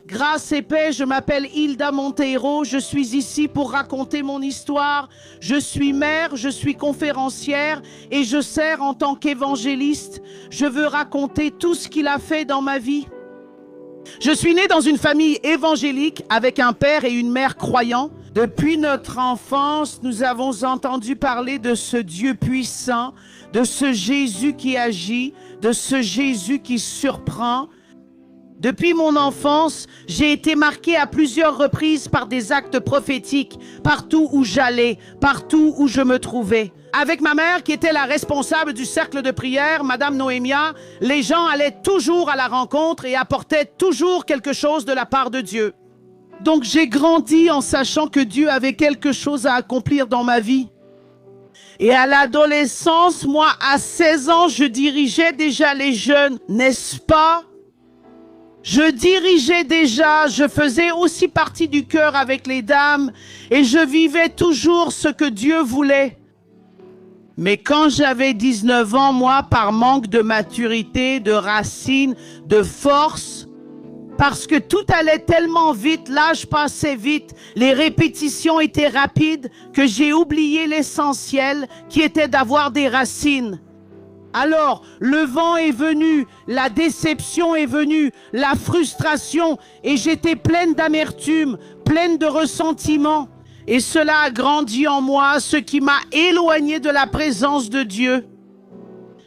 Grâce et paix, je m'appelle Hilda Monteiro, je suis ici pour raconter mon histoire. Je suis mère, je suis conférencière et je sers en tant qu'évangéliste. Je veux raconter tout ce qu'il a fait dans ma vie. Je suis née dans une famille évangélique avec un père et une mère croyants. Depuis notre enfance, nous avons entendu parler de ce Dieu puissant, de ce Jésus qui agit, de ce Jésus qui surprend. Depuis mon enfance, j'ai été marquée à plusieurs reprises par des actes prophétiques, partout où j'allais, partout où je me trouvais. Avec ma mère, qui était la responsable du cercle de prière, Madame Noémia, les gens allaient toujours à la rencontre et apportaient toujours quelque chose de la part de Dieu. Donc j'ai grandi en sachant que Dieu avait quelque chose à accomplir dans ma vie. Et à l'adolescence, moi, à 16 ans, je dirigeais déjà les jeunes, n'est-ce pas? Je dirigeais déjà, je faisais aussi partie du chœur avec les dames et je vivais toujours ce que Dieu voulait. Mais quand j'avais 19 ans, moi, par manque de maturité, de racines, de force, parce que tout allait tellement vite, l'âge passait vite, les répétitions étaient rapides, que j'ai oublié l'essentiel qui était d'avoir des racines. Alors, le vent est venu, la déception est venue, la frustration, et j'étais pleine d'amertume, pleine de ressentiment. Et cela a grandi en moi, ce qui m'a éloigné de la présence de Dieu.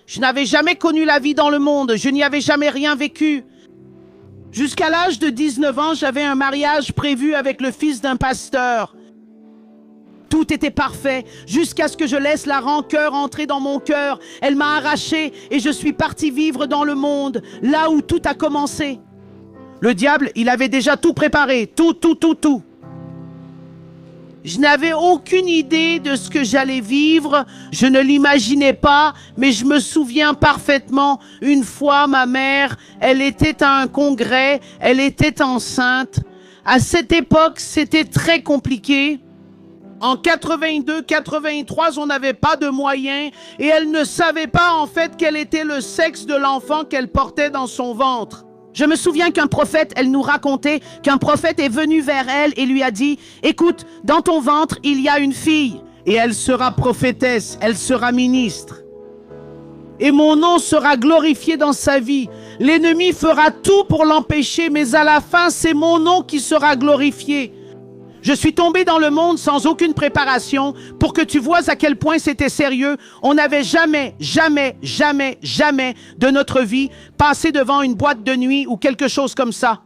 Je n'avais jamais connu la vie dans le monde, je n'y avais jamais rien vécu. Jusqu'à l'âge de 19 ans, j'avais un mariage prévu avec le fils d'un pasteur. Tout était parfait, jusqu'à ce que je laisse la rancœur entrer dans mon cœur. Elle m'a arraché et je suis parti vivre dans le monde, là où tout a commencé. Le diable, il avait déjà tout préparé, tout. Je n'avais aucune idée de ce que j'allais vivre, je ne l'imaginais pas, mais je me souviens parfaitement, une fois ma mère, elle était à un congrès, elle était enceinte. À cette époque, c'était très compliqué. En 82, 83, on n'avait pas de moyens et elle ne savait pas en fait quel était le sexe de l'enfant qu'elle portait dans son ventre. Je me souviens qu'un prophète, elle nous racontait qu'un prophète est venu vers elle et lui a dit « Écoute, dans ton ventre, il y a une fille et elle sera prophétesse, elle sera ministre. Et mon nom sera glorifié dans sa vie. L'ennemi fera tout pour l'empêcher, mais à la fin, c'est mon nom qui sera glorifié. » Je suis tombé dans le monde sans aucune préparation pour que tu vois à quel point c'était sérieux. On n'avait jamais de notre vie passé devant une boîte de nuit ou quelque chose comme ça.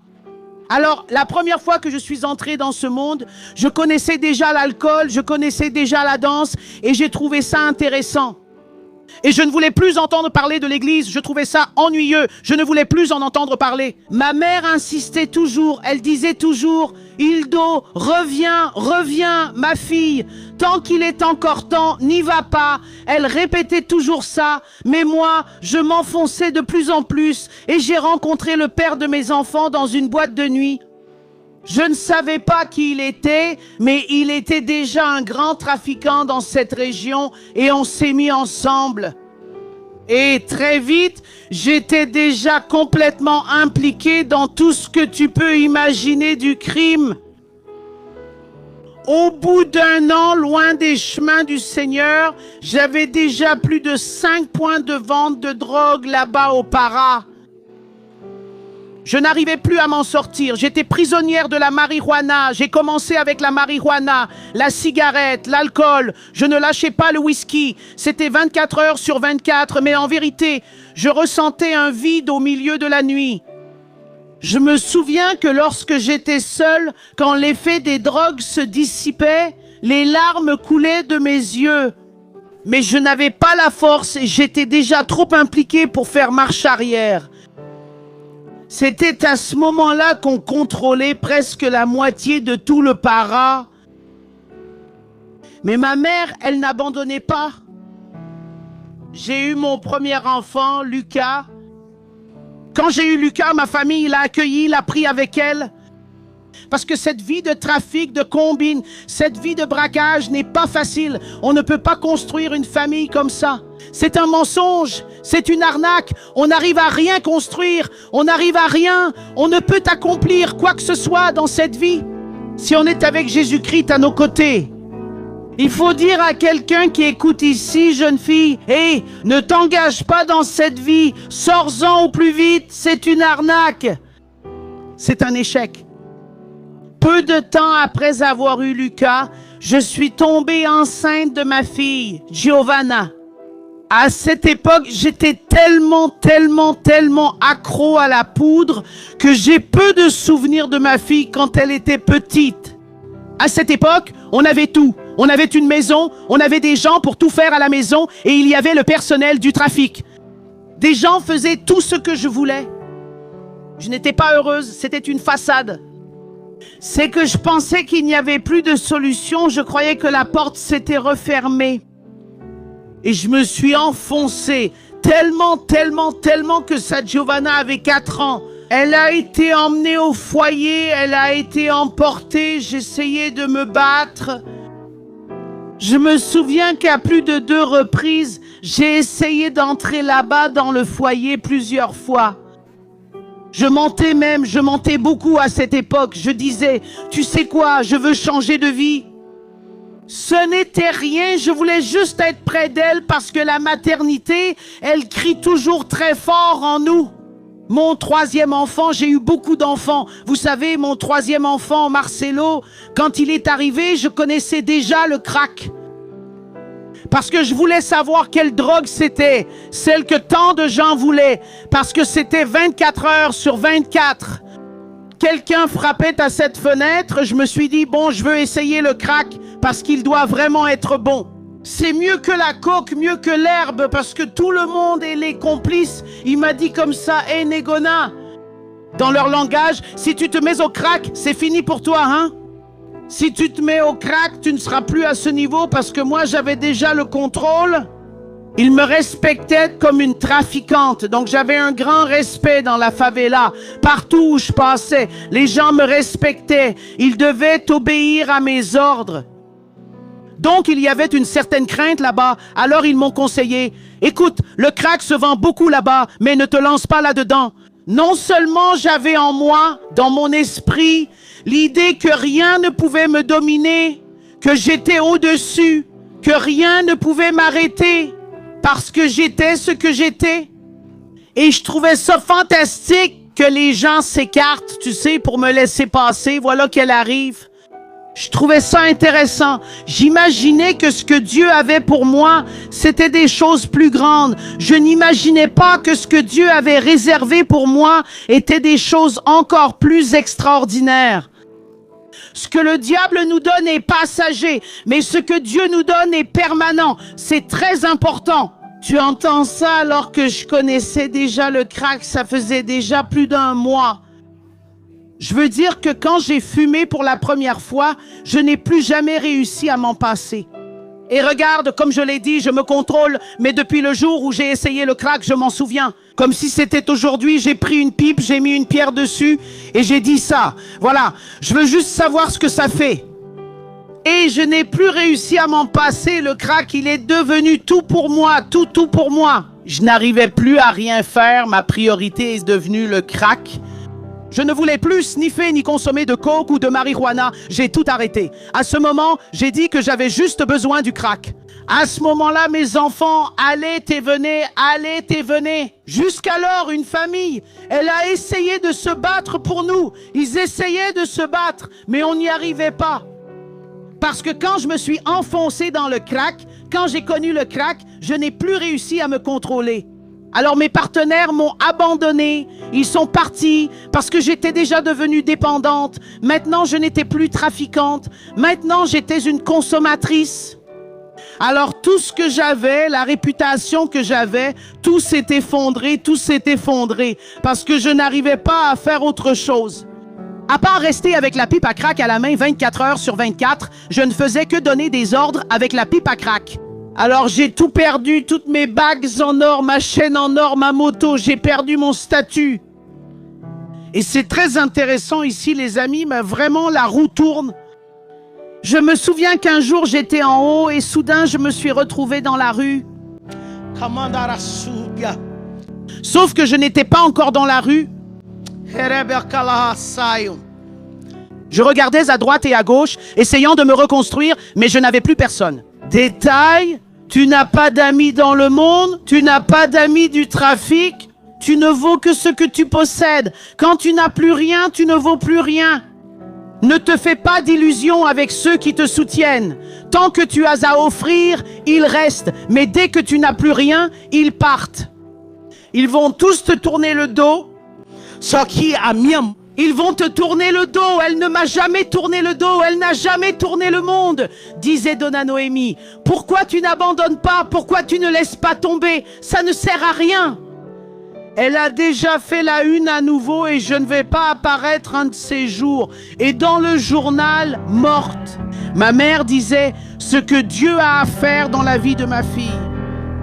Alors, la première fois que je suis entré dans ce monde, je connaissais déjà l'alcool, je connaissais déjà la danse et j'ai trouvé ça intéressant. Et je ne voulais plus entendre parler de l'église, je trouvais ça ennuyeux, je ne voulais plus en entendre parler. Ma mère insistait toujours, elle disait toujours « Hildo, reviens, ma fille, tant qu'il est encore temps, n'y va pas ». Elle répétait toujours ça, mais moi, je m'enfonçais de plus en plus et j'ai rencontré le père de mes enfants dans une boîte de nuit. Je ne savais pas qui il était, mais il était déjà un grand trafiquant dans cette région et on s'est mis ensemble. Et très vite, j'étais déjà complètement impliqué dans tout ce que tu peux imaginer du crime. Au bout d'un an, loin des chemins du Seigneur, j'avais déjà plus de 5 points de vente de drogue là-bas au Para. Je n'arrivais plus à m'en sortir. J'étais prisonnière de la marijuana. J'ai commencé avec la marijuana, la cigarette, l'alcool. Je ne lâchais pas le whisky. C'était 24 heures sur 24, mais en vérité, je ressentais un vide au milieu de la nuit. Je me souviens que lorsque j'étais seule, quand l'effet des drogues se dissipait, les larmes coulaient de mes yeux. Mais je n'avais pas la force et j'étais déjà trop impliquée pour faire marche arrière. C'était à ce moment-là qu'on contrôlait presque la moitié de tout le Para. Mais ma mère, elle n'abandonnait pas. J'ai eu mon premier enfant, Lucas. Quand j'ai eu Lucas, ma famille l'a accueilli, l'a pris avec elle. Parce que cette vie de trafic, de combine, cette vie de braquage n'est pas facile. On ne peut pas construire une famille comme ça. C'est un mensonge. C'est une arnaque. On n'arrive à rien construire. On n'arrive à rien. On ne peut accomplir quoi que ce soit dans cette vie si on est avec Jésus-Christ à nos côtés. Il faut dire à quelqu'un qui écoute ici, jeune fille, hey, ne t'engage pas dans cette vie. Sors-en au plus vite. C'est une arnaque. C'est un échec. Peu de temps après avoir eu Lucas, je suis tombée enceinte de ma fille, Giovanna. À cette époque, j'étais tellement accro à la poudre que j'ai peu de souvenirs de ma fille quand elle était petite. À cette époque, on avait tout. On avait une maison, on avait des gens pour tout faire à la maison et il y avait le personnel du trafic. Des gens faisaient tout ce que je voulais. Je n'étais pas heureuse, c'était une façade. C'est que je pensais qu'il n'y avait plus de solution, je croyais que la porte s'était refermée. Et je me suis enfoncée tellement que cette Giovanna avait 4 ans. Elle a été emmenée au foyer, elle a été emportée, j'essayais de me battre. Je me souviens qu'à plus de 2 reprises, j'ai essayé d'entrer là-bas dans le foyer plusieurs fois. Je mentais beaucoup à cette époque. Je disais, tu sais quoi, je veux changer de vie. Ce n'était rien, je voulais juste être près d'elle parce que la maternité, elle crie toujours très fort en nous. Mon 3e enfant, j'ai eu beaucoup d'enfants. Vous savez, mon 3e enfant, Marcelo, quand il est arrivé, je connaissais déjà le crack. Parce que je voulais savoir quelle drogue c'était, celle que tant de gens voulaient, parce que c'était 24 heures sur 24. Quelqu'un frappait à cette fenêtre, je me suis dit, bon, je veux essayer le crack, parce qu'il doit vraiment être bon. C'est mieux que la coke, mieux que l'herbe, parce que tout le monde est les complices. Il m'a dit comme ça, hey Négona, dans leur langage, si tu te mets au crack, c'est fini pour toi, hein? Si tu te mets au crack, tu ne seras plus à ce niveau parce que moi, j'avais déjà le contrôle. Ils me respectaient comme une trafiquante. Donc, j'avais un grand respect dans la favela. Partout où je passais, les gens me respectaient. Ils devaient obéir à mes ordres. Donc, il y avait une certaine crainte là-bas. Alors, ils m'ont conseillé, écoute, le crack se vend beaucoup là-bas, mais ne te lance pas là-dedans. Non seulement j'avais en moi, dans mon esprit, l'idée que rien ne pouvait me dominer, que j'étais au-dessus, que rien ne pouvait m'arrêter, parce que j'étais ce que j'étais. Et je trouvais ça fantastique que les gens s'écartent, tu sais, pour me laisser passer. Voilà qu'elle arrive. Je trouvais ça intéressant. J'imaginais que ce que Dieu avait pour moi, c'était des choses plus grandes. Je n'imaginais pas que ce que Dieu avait réservé pour moi était des choses encore plus extraordinaires. Ce que le diable nous donne est passager, mais ce que Dieu nous donne est permanent. C'est très important. Tu entends ça alors que je connaissais déjà le crack, ça faisait déjà plus d'1 mois. Je veux dire que quand j'ai fumé pour la première fois, je n'ai plus jamais réussi à m'en passer. Et regarde, comme je l'ai dit, je me contrôle, mais depuis le jour où j'ai essayé le crack, je m'en souviens. Comme si c'était aujourd'hui, j'ai pris une pipe, j'ai mis une pierre dessus et j'ai dit ça. Voilà, je veux juste savoir ce que ça fait. Et je n'ai plus réussi à m'en passer. Le crack, il est devenu tout pour moi, tout pour moi. Je n'arrivais plus à rien faire, ma priorité est devenue le crack. Je ne voulais plus sniffer ni consommer de coke ou de marijuana. J'ai tout arrêté. À ce moment, j'ai dit que j'avais juste besoin du crack. À ce moment-là, mes enfants allaient et venaient. Jusqu'alors, une famille, elle a essayé de se battre pour nous. Ils essayaient de se battre, mais on n'y arrivait pas. Parce que quand je me suis enfoncé dans le crack, quand j'ai connu le crack, je n'ai plus réussi à me contrôler. Alors mes partenaires m'ont abandonné, ils sont partis parce que j'étais déjà devenue dépendante. Maintenant, je n'étais plus trafiquante. Maintenant, j'étais une consommatrice. Alors tout ce que j'avais, la réputation que j'avais, tout s'est effondré parce que je n'arrivais pas à faire autre chose. À part rester avec la pipe à crack à la main 24 heures sur 24, je ne faisais que donner des ordres avec la pipe à crack. Alors j'ai tout perdu, toutes mes bagues en or, ma chaîne en or, ma moto, j'ai perdu mon statut. Et c'est très intéressant ici les amis, mais vraiment la roue tourne. Je me souviens qu'un jour j'étais en haut et soudain je me suis retrouvée dans la rue. Sauf que je n'étais pas encore dans la rue. Je regardais à droite et à gauche, essayant de me reconstruire, mais je n'avais plus personne. Détail, tu n'as pas d'amis dans le monde, tu n'as pas d'amis du trafic, tu ne vaux que ce que tu possèdes. Quand tu n'as plus rien, tu ne vaux plus rien. Ne te fais pas d'illusions avec ceux qui te soutiennent. Tant que tu as à offrir, ils restent. Mais dès que tu n'as plus rien, ils partent. Ils vont tous te tourner le dos. Ils vont te tourner le dos. Elle ne m'a jamais tourné le dos. Elle n'a jamais tourné le monde, disait Donna Noémie. Pourquoi tu n'abandonnes pas? Pourquoi tu ne laisses pas tomber? Ça ne sert à rien. Elle a déjà fait la une à nouveau et je ne vais pas apparaître un de ces jours. Et dans le journal, morte. Ma mère disait, ce que Dieu a à faire dans la vie de ma fille,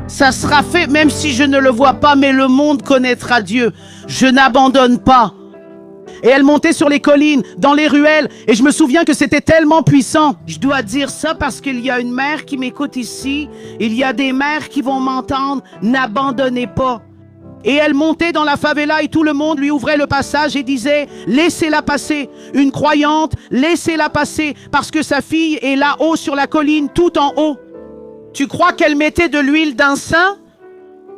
ça sera fait même si je ne le vois pas, mais le monde connaîtra Dieu. Je n'abandonne pas. Et elle montait sur les collines, dans les ruelles, et je me souviens que c'était tellement puissant. Je dois dire ça parce qu'il y a une mère qui m'écoute ici, il y a des mères qui vont m'entendre, n'abandonnez pas. Et elle montait dans la favela et tout le monde lui ouvrait le passage et disait « Laissez-la passer ». Une croyante, laissez-la passer parce que sa fille est là-haut sur la colline, tout en haut. Tu crois qu'elle mettait de l'huile d'encens?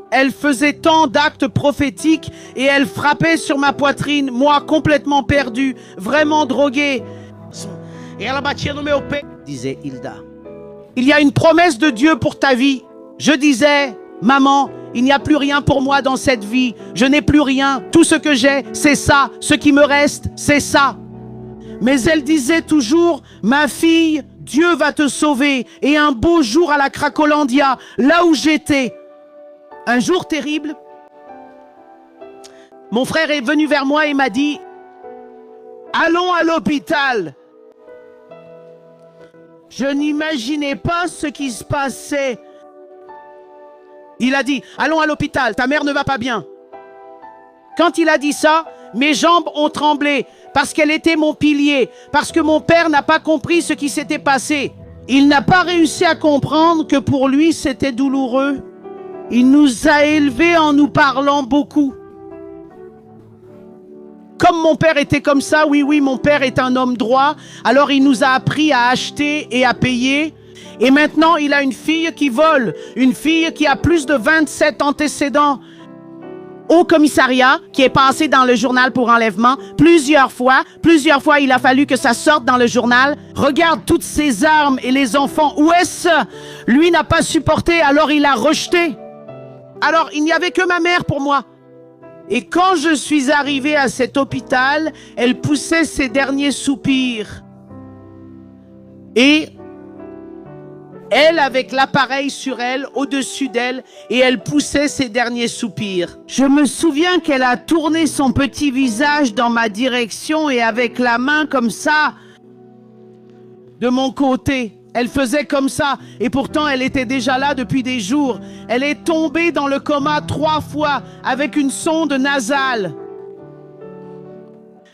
Elle faisait tant d'actes prophétiques et elle frappait sur ma poitrine, moi complètement perdu, vraiment drogué. Et elle battait no meu pé, disait Hilda. Il y a une promesse de Dieu pour ta vie. Je disais, maman, il n'y a plus rien pour moi dans cette vie. Je n'ai plus rien. Tout ce que j'ai, c'est ça. Ce qui me reste, c'est ça. Mais elle disait toujours, ma fille, Dieu va te sauver. Et un beau jour à la Cracolandia, là où j'étais, un jour terrible, mon frère est venu vers moi et m'a dit, allons à l'hôpital. Je n'imaginais pas ce qui se passait. Il a dit, allons à l'hôpital, ta mère ne va pas bien. Quand il a dit ça, mes jambes ont tremblé parce qu'elle était mon pilier, parce que mon père n'a pas compris ce qui s'était passé. Il n'a pas réussi à comprendre que pour lui c'était douloureux. Il nous a élevés en nous parlant beaucoup. Comme mon père était comme ça, oui, mon père est un homme droit, alors il nous a appris à acheter et à payer. Et maintenant, il a une fille qui vole, une fille qui a plus de 27 antécédents au commissariat, qui est passée dans le journal pour enlèvement plusieurs fois, il a fallu que ça sorte dans le journal. Regarde toutes ces armes et les enfants, où est-ce? Lui n'a pas supporté, alors il a rejeté. Alors, il n'y avait que ma mère pour moi. Et quand je suis arrivé à cet hôpital, elle poussait ses derniers soupirs. Et elle, avec l'appareil sur elle, au-dessus d'elle, et elle poussait ses derniers soupirs. Je me souviens qu'elle a tourné son petit visage dans ma direction et avec la main comme ça, de mon côté. Elle faisait comme ça, et pourtant elle était déjà là depuis des jours. Elle est tombée dans le coma 3 fois avec une sonde nasale.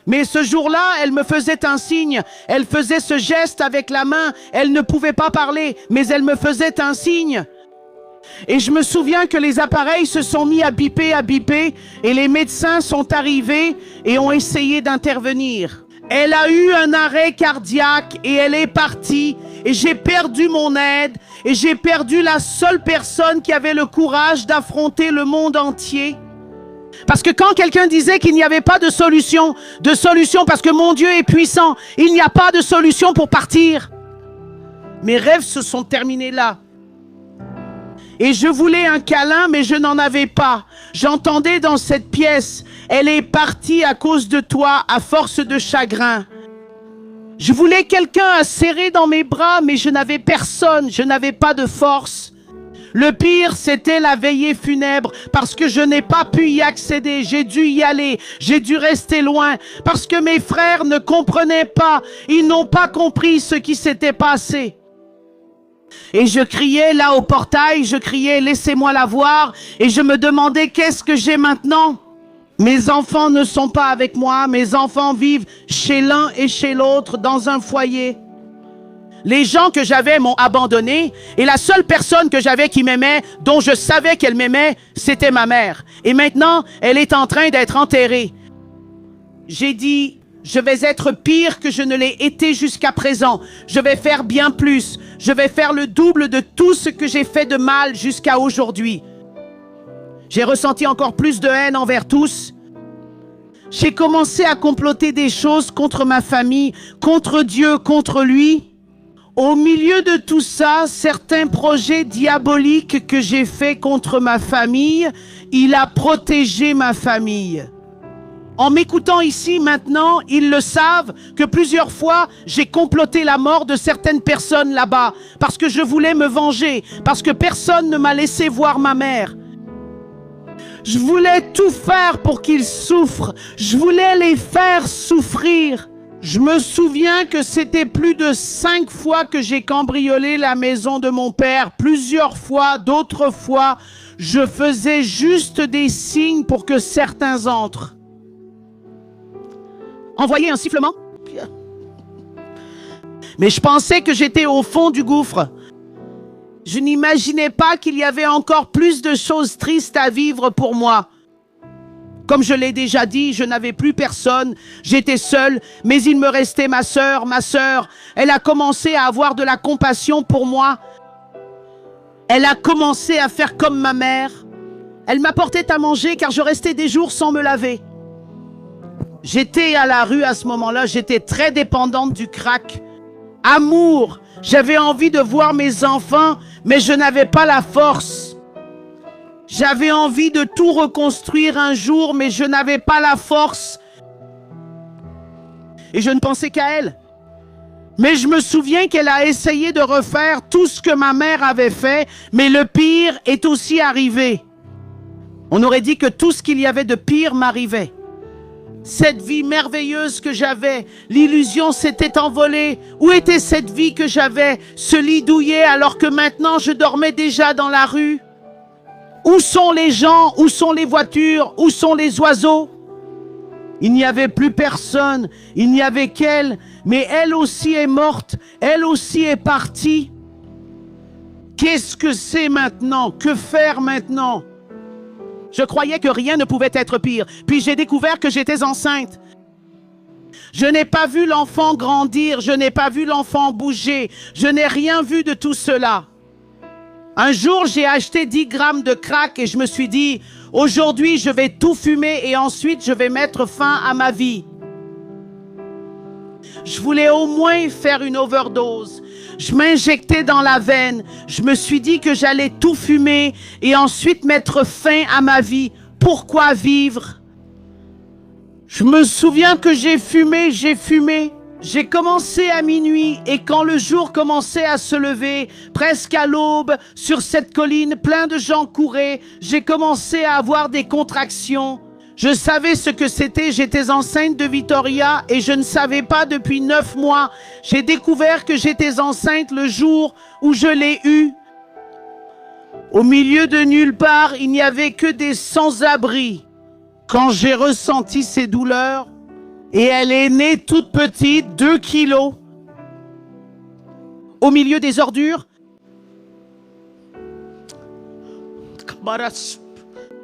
Mais ce jour-là, elle me faisait un signe. Elle faisait ce geste avec la main. Elle ne pouvait pas parler, mais elle me faisait un signe. Et je me souviens que les appareils se sont mis à biper, et les médecins sont arrivés et ont essayé d'intervenir. Elle a eu un arrêt cardiaque et elle est partie. Et j'ai perdu mon aide et j'ai perdu la seule personne qui avait le courage d'affronter le monde entier. Parce que quand quelqu'un disait qu'il n'y avait pas de solution parce que mon Dieu est puissant, il n'y a pas de solution pour partir. Mes rêves se sont terminés là. Et je voulais un câlin, mais je n'en avais pas. J'entendais dans cette pièce, elle est partie à cause de toi, à force de chagrin. Je voulais quelqu'un à serrer dans mes bras, mais je n'avais personne, je n'avais pas de force. Le pire, c'était la veillée funèbre, parce que je n'ai pas pu y accéder. J'ai dû y aller, j'ai dû rester loin, parce que mes frères ne comprenaient pas. Ils n'ont pas compris ce qui s'était passé. Et je criais là au portail, je criais « Laissez-moi la voir » et je me demandais « Qu'est-ce que j'ai maintenant ?» Mes enfants ne sont pas avec moi, mes enfants vivent chez l'un et chez l'autre dans un foyer. Les gens que j'avais m'ont abandonné et la seule personne que j'avais qui m'aimait, dont je savais qu'elle m'aimait, c'était ma mère. Et maintenant, elle est en train d'être enterrée. J'ai dit, je vais être pire que je ne l'ai été jusqu'à présent. Je vais faire bien plus. Je vais faire le double de tout ce que j'ai fait de mal jusqu'à aujourd'hui. J'ai ressenti encore plus de haine envers tous. J'ai commencé à comploter des choses contre ma famille, contre Dieu, contre lui. Au milieu de tout ça, certains projets diaboliques que j'ai faits contre ma famille, il a protégé ma famille. En m'écoutant ici maintenant, ils le savent que plusieurs fois, j'ai comploté la mort de certaines personnes là-bas parce que je voulais me venger, parce que personne ne m'a laissé voir ma mère. Je voulais tout faire pour qu'ils souffrent. Je voulais les faire souffrir. Je me souviens que c'était plus de 5 fois que j'ai cambriolé la maison de mon père. Plusieurs fois, d'autres fois, je faisais juste des signes pour que certains entrent. Envoyer un sifflement. Mais je pensais que j'étais au fond du gouffre. Je n'imaginais pas qu'il y avait encore plus de choses tristes à vivre pour moi. Comme je l'ai déjà dit, je n'avais plus personne, j'étais seule, mais il me restait ma sœur. Ma sœur, elle a commencé à avoir de la compassion pour moi. Elle a commencé à faire comme ma mère. Elle m'apportait à manger car je restais des jours sans me laver. J'étais à la rue à ce moment-là, j'étais très dépendante du crack. Amour, j'avais envie de voir mes enfants, mais je n'avais pas la force. J'avais envie de tout reconstruire un jour, mais je n'avais pas la force. Et je ne pensais qu'à elle. Mais je me souviens qu'elle a essayé de refaire tout ce que ma mère avait fait, mais le pire est aussi arrivé. On aurait dit que tout ce qu'il y avait de pire m'arrivait. Cette vie merveilleuse que j'avais, l'illusion s'était envolée. Où était cette vie que j'avais, ce lit douillet alors que maintenant je dormais déjà dans la rue? Où sont les gens? Où sont les voitures? Où sont les oiseaux? Il n'y avait plus personne, il n'y avait qu'elle, mais elle aussi est morte, elle aussi est partie. Qu'est-ce que c'est maintenant? Que faire maintenant? Je croyais que rien ne pouvait être pire, puis j'ai découvert que j'étais enceinte. Je n'ai pas vu l'enfant grandir, je n'ai pas vu l'enfant bouger, je n'ai rien vu de tout cela. Un jour, j'ai acheté 10 grammes de crack et je me suis dit, aujourd'hui, je vais tout fumer et ensuite, je vais mettre fin à ma vie. Je voulais au moins faire une overdose. Je m'injectais dans la veine. Je me suis dit que j'allais tout fumer et ensuite mettre fin à ma vie. Pourquoi vivre? Je me souviens que j'ai fumé. J'ai commencé à minuit et quand le jour commençait à se lever, presque à l'aube, sur cette colline, plein de gens couraient. J'ai commencé à avoir des contractions. Je savais ce que c'était, j'étais enceinte de Victoria et je ne savais pas depuis 9 mois. J'ai découvert que j'étais enceinte le jour où je l'ai eue. Au milieu de nulle part, il n'y avait que des sans-abri. Quand j'ai ressenti ces douleurs, et elle est née toute petite, 2 kilos, au milieu des ordures.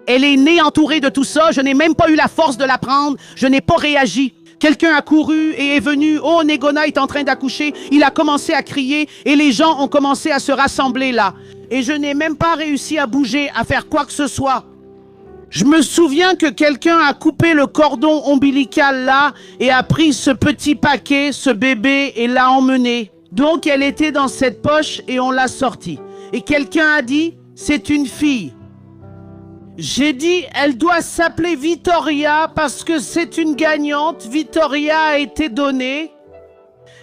Elle est née entourée de tout ça, je n'ai même pas eu la force de la prendre, je n'ai pas réagi. Quelqu'un a couru et est venu, oh, Negona est en train d'accoucher, il a commencé à crier et les gens ont commencé à se rassembler là. Et je n'ai même pas réussi à bouger, à faire quoi que ce soit. Je me souviens que quelqu'un a coupé le cordon ombilical là et a pris ce petit paquet, ce bébé, et l'a emmené. Donc elle était dans cette poche et on l'a sortie. Et quelqu'un a dit, c'est une fille. J'ai dit, elle doit s'appeler Victoria parce que c'est une gagnante. Victoria a été donnée.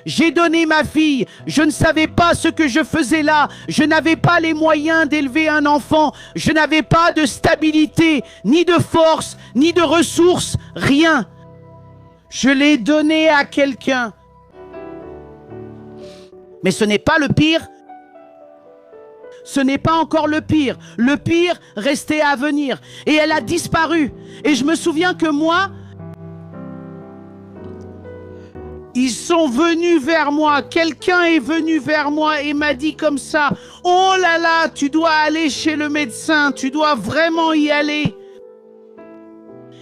J'ai donné ma fille, je ne savais pas ce que je faisais là, je n'avais pas les moyens d'élever un enfant, je n'avais pas de stabilité, ni de force, ni de ressources, rien. Je l'ai donnée à quelqu'un. Mais ce n'est pas le pire. Ce n'est pas encore le pire. Le pire restait à venir. Et elle a disparu. Et je me souviens que moi, Ils sont venus vers moi. Quelqu'un est venu vers moi et m'a dit comme ça, « Oh là là, tu dois aller chez le médecin, tu dois vraiment y aller. »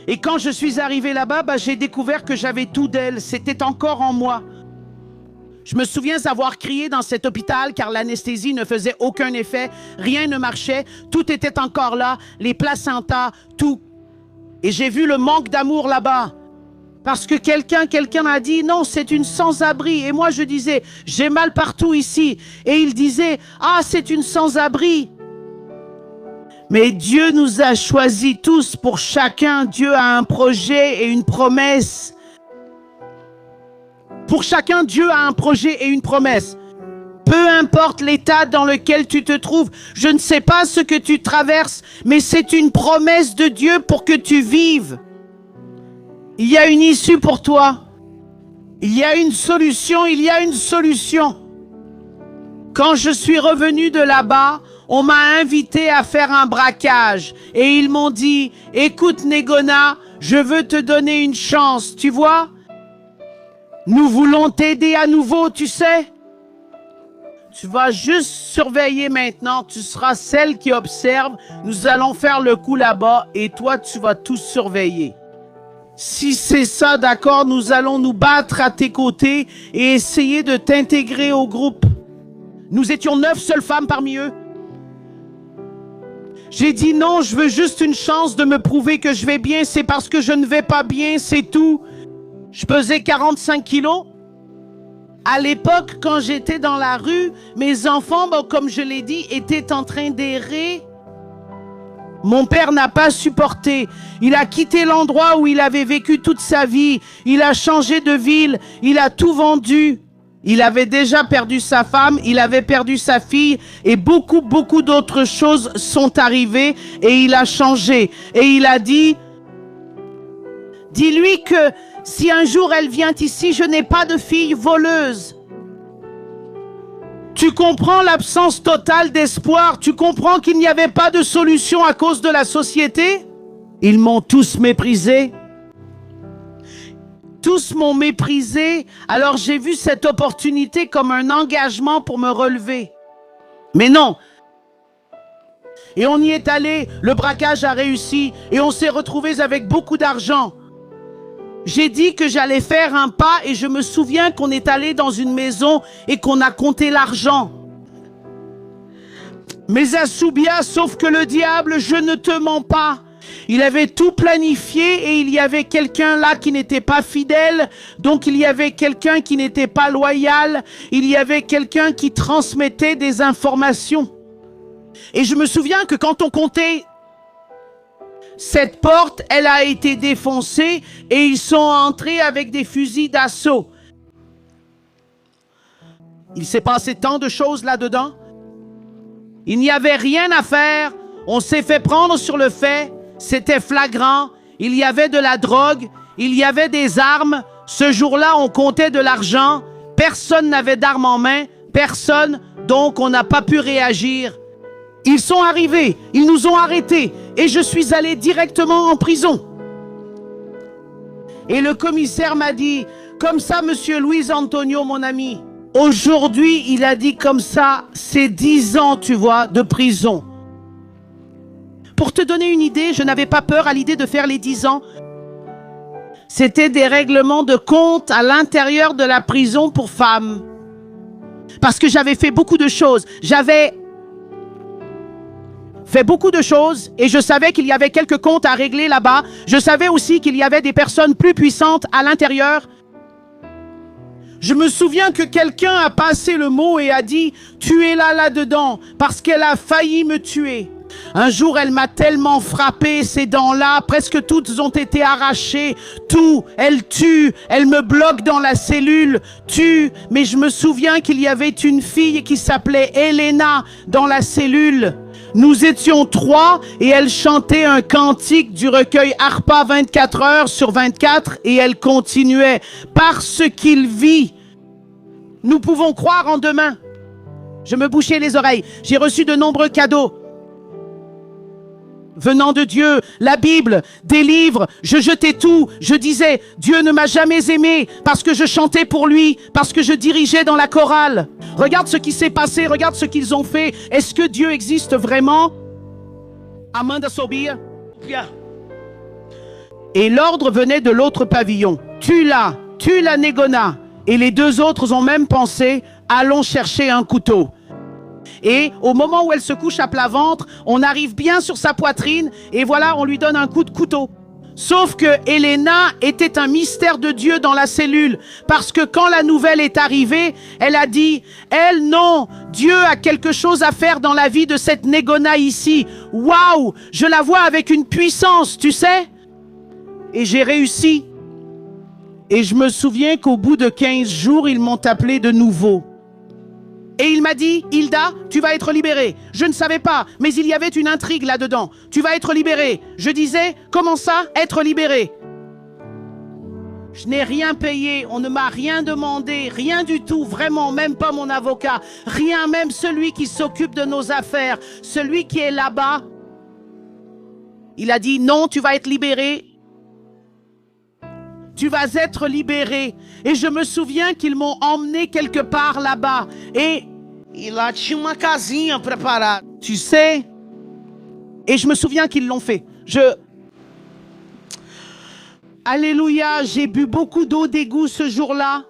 Et quand je suis arrivé là-bas, j'ai découvert que j'avais tout d'elle. C'était encore en moi. Je me souviens avoir crié dans cet hôpital car l'anesthésie ne faisait aucun effet. Rien ne marchait. Tout était encore là. Les placentas, tout. Et j'ai vu le manque d'amour là-bas. Parce que quelqu'un a dit, non, c'est une sans-abri. Et moi, je disais, j'ai mal partout ici. Et il disait, ah, c'est une sans-abri. Mais Dieu nous a choisis tous pour chacun. Dieu a un projet et une promesse. Pour chacun, Dieu a un projet et une promesse. Peu importe l'état dans lequel tu te trouves, je ne sais pas ce que tu traverses, mais c'est une promesse de Dieu pour que tu vives. Il y a une issue pour toi. Il y a une solution, il y a une solution. Quand je suis revenu de là-bas, on m'a invité à faire un braquage. Et ils m'ont dit, écoute Negona, je veux te donner une chance, tu vois? Nous voulons t'aider à nouveau, tu sais. Tu vas juste surveiller maintenant. Tu seras celle qui observe. Nous allons faire le coup là-bas et toi, tu vas tout surveiller. Si c'est ça, d'accord, nous allons nous battre à tes côtés et essayer de t'intégrer au groupe. Nous étions 9 seules femmes parmi eux. J'ai dit non, je veux juste une chance de me prouver que je vais bien. C'est parce que je ne vais pas bien, c'est tout. Je pesais 45 kilos. À l'époque, quand j'étais dans la rue, mes enfants, comme je l'ai dit, étaient en train d'errer. Mon père n'a pas supporté. Il a quitté l'endroit où il avait vécu toute sa vie. Il a changé de ville. Il a tout vendu. Il avait déjà perdu sa femme. Il avait perdu sa fille. Et beaucoup d'autres choses sont arrivées. Et il a changé. Et il a dit, dis-lui que si un jour elle vient ici, je n'ai pas de fille voleuse. Tu comprends l'absence totale d'espoir? Tu comprends qu'il n'y avait pas de solution à cause de la société? Ils m'ont tous méprisé. Tous m'ont méprisé. Alors j'ai vu cette opportunité comme un engagement pour me relever. Mais non. Et on y est allé. Le braquage a réussi. Et on s'est retrouvés avec beaucoup d'argent. J'ai dit que j'allais faire un pas et je me souviens qu'on est allé dans une maison et qu'on a compté l'argent. Mais Assoubia, sauf que le diable, je ne te mens pas. Il avait tout planifié et il y avait quelqu'un là qui n'était pas fidèle. Donc il y avait quelqu'un qui n'était pas loyal. Il y avait quelqu'un qui transmettait des informations. Et je me souviens que quand on comptait, cette porte, elle a été défoncée et ils sont entrés avec des fusils d'assaut. Il s'est passé tant de choses là-dedans. Il n'y avait rien à faire. On s'est fait prendre sur le fait. C'était flagrant. Il y avait de la drogue. Il y avait des armes. Ce jour-là, on comptait de l'argent. Personne n'avait d'armes en main. Personne. Donc, on n'a pas pu réagir. Ils sont arrivés. Ils nous ont arrêtés. Et je suis allé directement en prison. Et le commissaire m'a dit, comme ça, monsieur Luis Antonio, mon ami, aujourd'hui, il a dit comme ça, c'est 10 ans, tu vois, de prison. Pour te donner une idée, je n'avais pas peur à l'idée de faire les 10 ans. C'était des règlements de compte à l'intérieur de la prison pour femmes. Parce que j'avais fait beaucoup de choses. J'avais fait beaucoup de choses et je savais qu'il y avait quelques comptes à régler là-bas. Je savais aussi qu'il y avait des personnes plus puissantes à l'intérieur. Je me souviens que quelqu'un a passé le mot et a dit « Tuez-la là-dedans parce qu'elle a failli me tuer ». Un jour, elle m'a tellement frappé, ces dents-là, presque toutes ont été arrachées. Tout, elle tue, elle me bloque dans la cellule, tue. Mais je me souviens qu'il y avait une fille qui s'appelait Elena dans la cellule. Nous étions 3 et elle chantait un cantique du recueil Harpa 24 heures sur 24 et elle continuait. Parce qu'il vit, nous pouvons croire en demain. Je me bouchais les oreilles. J'ai reçu de nombreux cadeaux. venant de Dieu, la Bible, des livres, je jetais tout. Je disais, Dieu ne m'a jamais aimé parce que je chantais pour lui, parce que je dirigeais dans la chorale. Regarde ce qui s'est passé, regarde ce qu'ils ont fait. Est-ce que Dieu existe vraiment? Amanda Sobia. Et l'ordre venait de l'autre pavillon. Tue-la Négona. Et les deux autres ont même pensé, allons chercher un couteau. Et au moment où elle se couche à plat ventre, on arrive bien sur sa poitrine et voilà, on lui donne un coup de couteau. Sauf que Elena était un mystère de Dieu dans la cellule, parce que quand la nouvelle est arrivée, elle a dit, elle non, Dieu a quelque chose à faire dans la vie de cette Négona ici. Waouh, je la vois avec une puissance, tu sais. Et j'ai réussi. Et je me souviens qu'au bout de 15 jours, ils m'ont appelé de nouveau. Et il m'a dit, Hilda, tu vas être libérée. Je ne savais pas, mais il y avait une intrigue là-dedans. Tu vas être libérée. Je disais, comment ça, être libérée? Je n'ai rien payé, on ne m'a rien demandé, rien du tout, vraiment, même pas mon avocat, rien, même celui qui s'occupe de nos affaires, celui qui est là-bas. Il a dit, non, tu vas être libérée. Tu vas être libéré. Et je me souviens qu'ils m'ont emmené quelque part là-bas. Et là tinha uma casinha préparada. Tu sais. Et je me souviens qu'ils l'ont fait. Alléluia, j'ai bu beaucoup d'eau d'égout ce jour-là.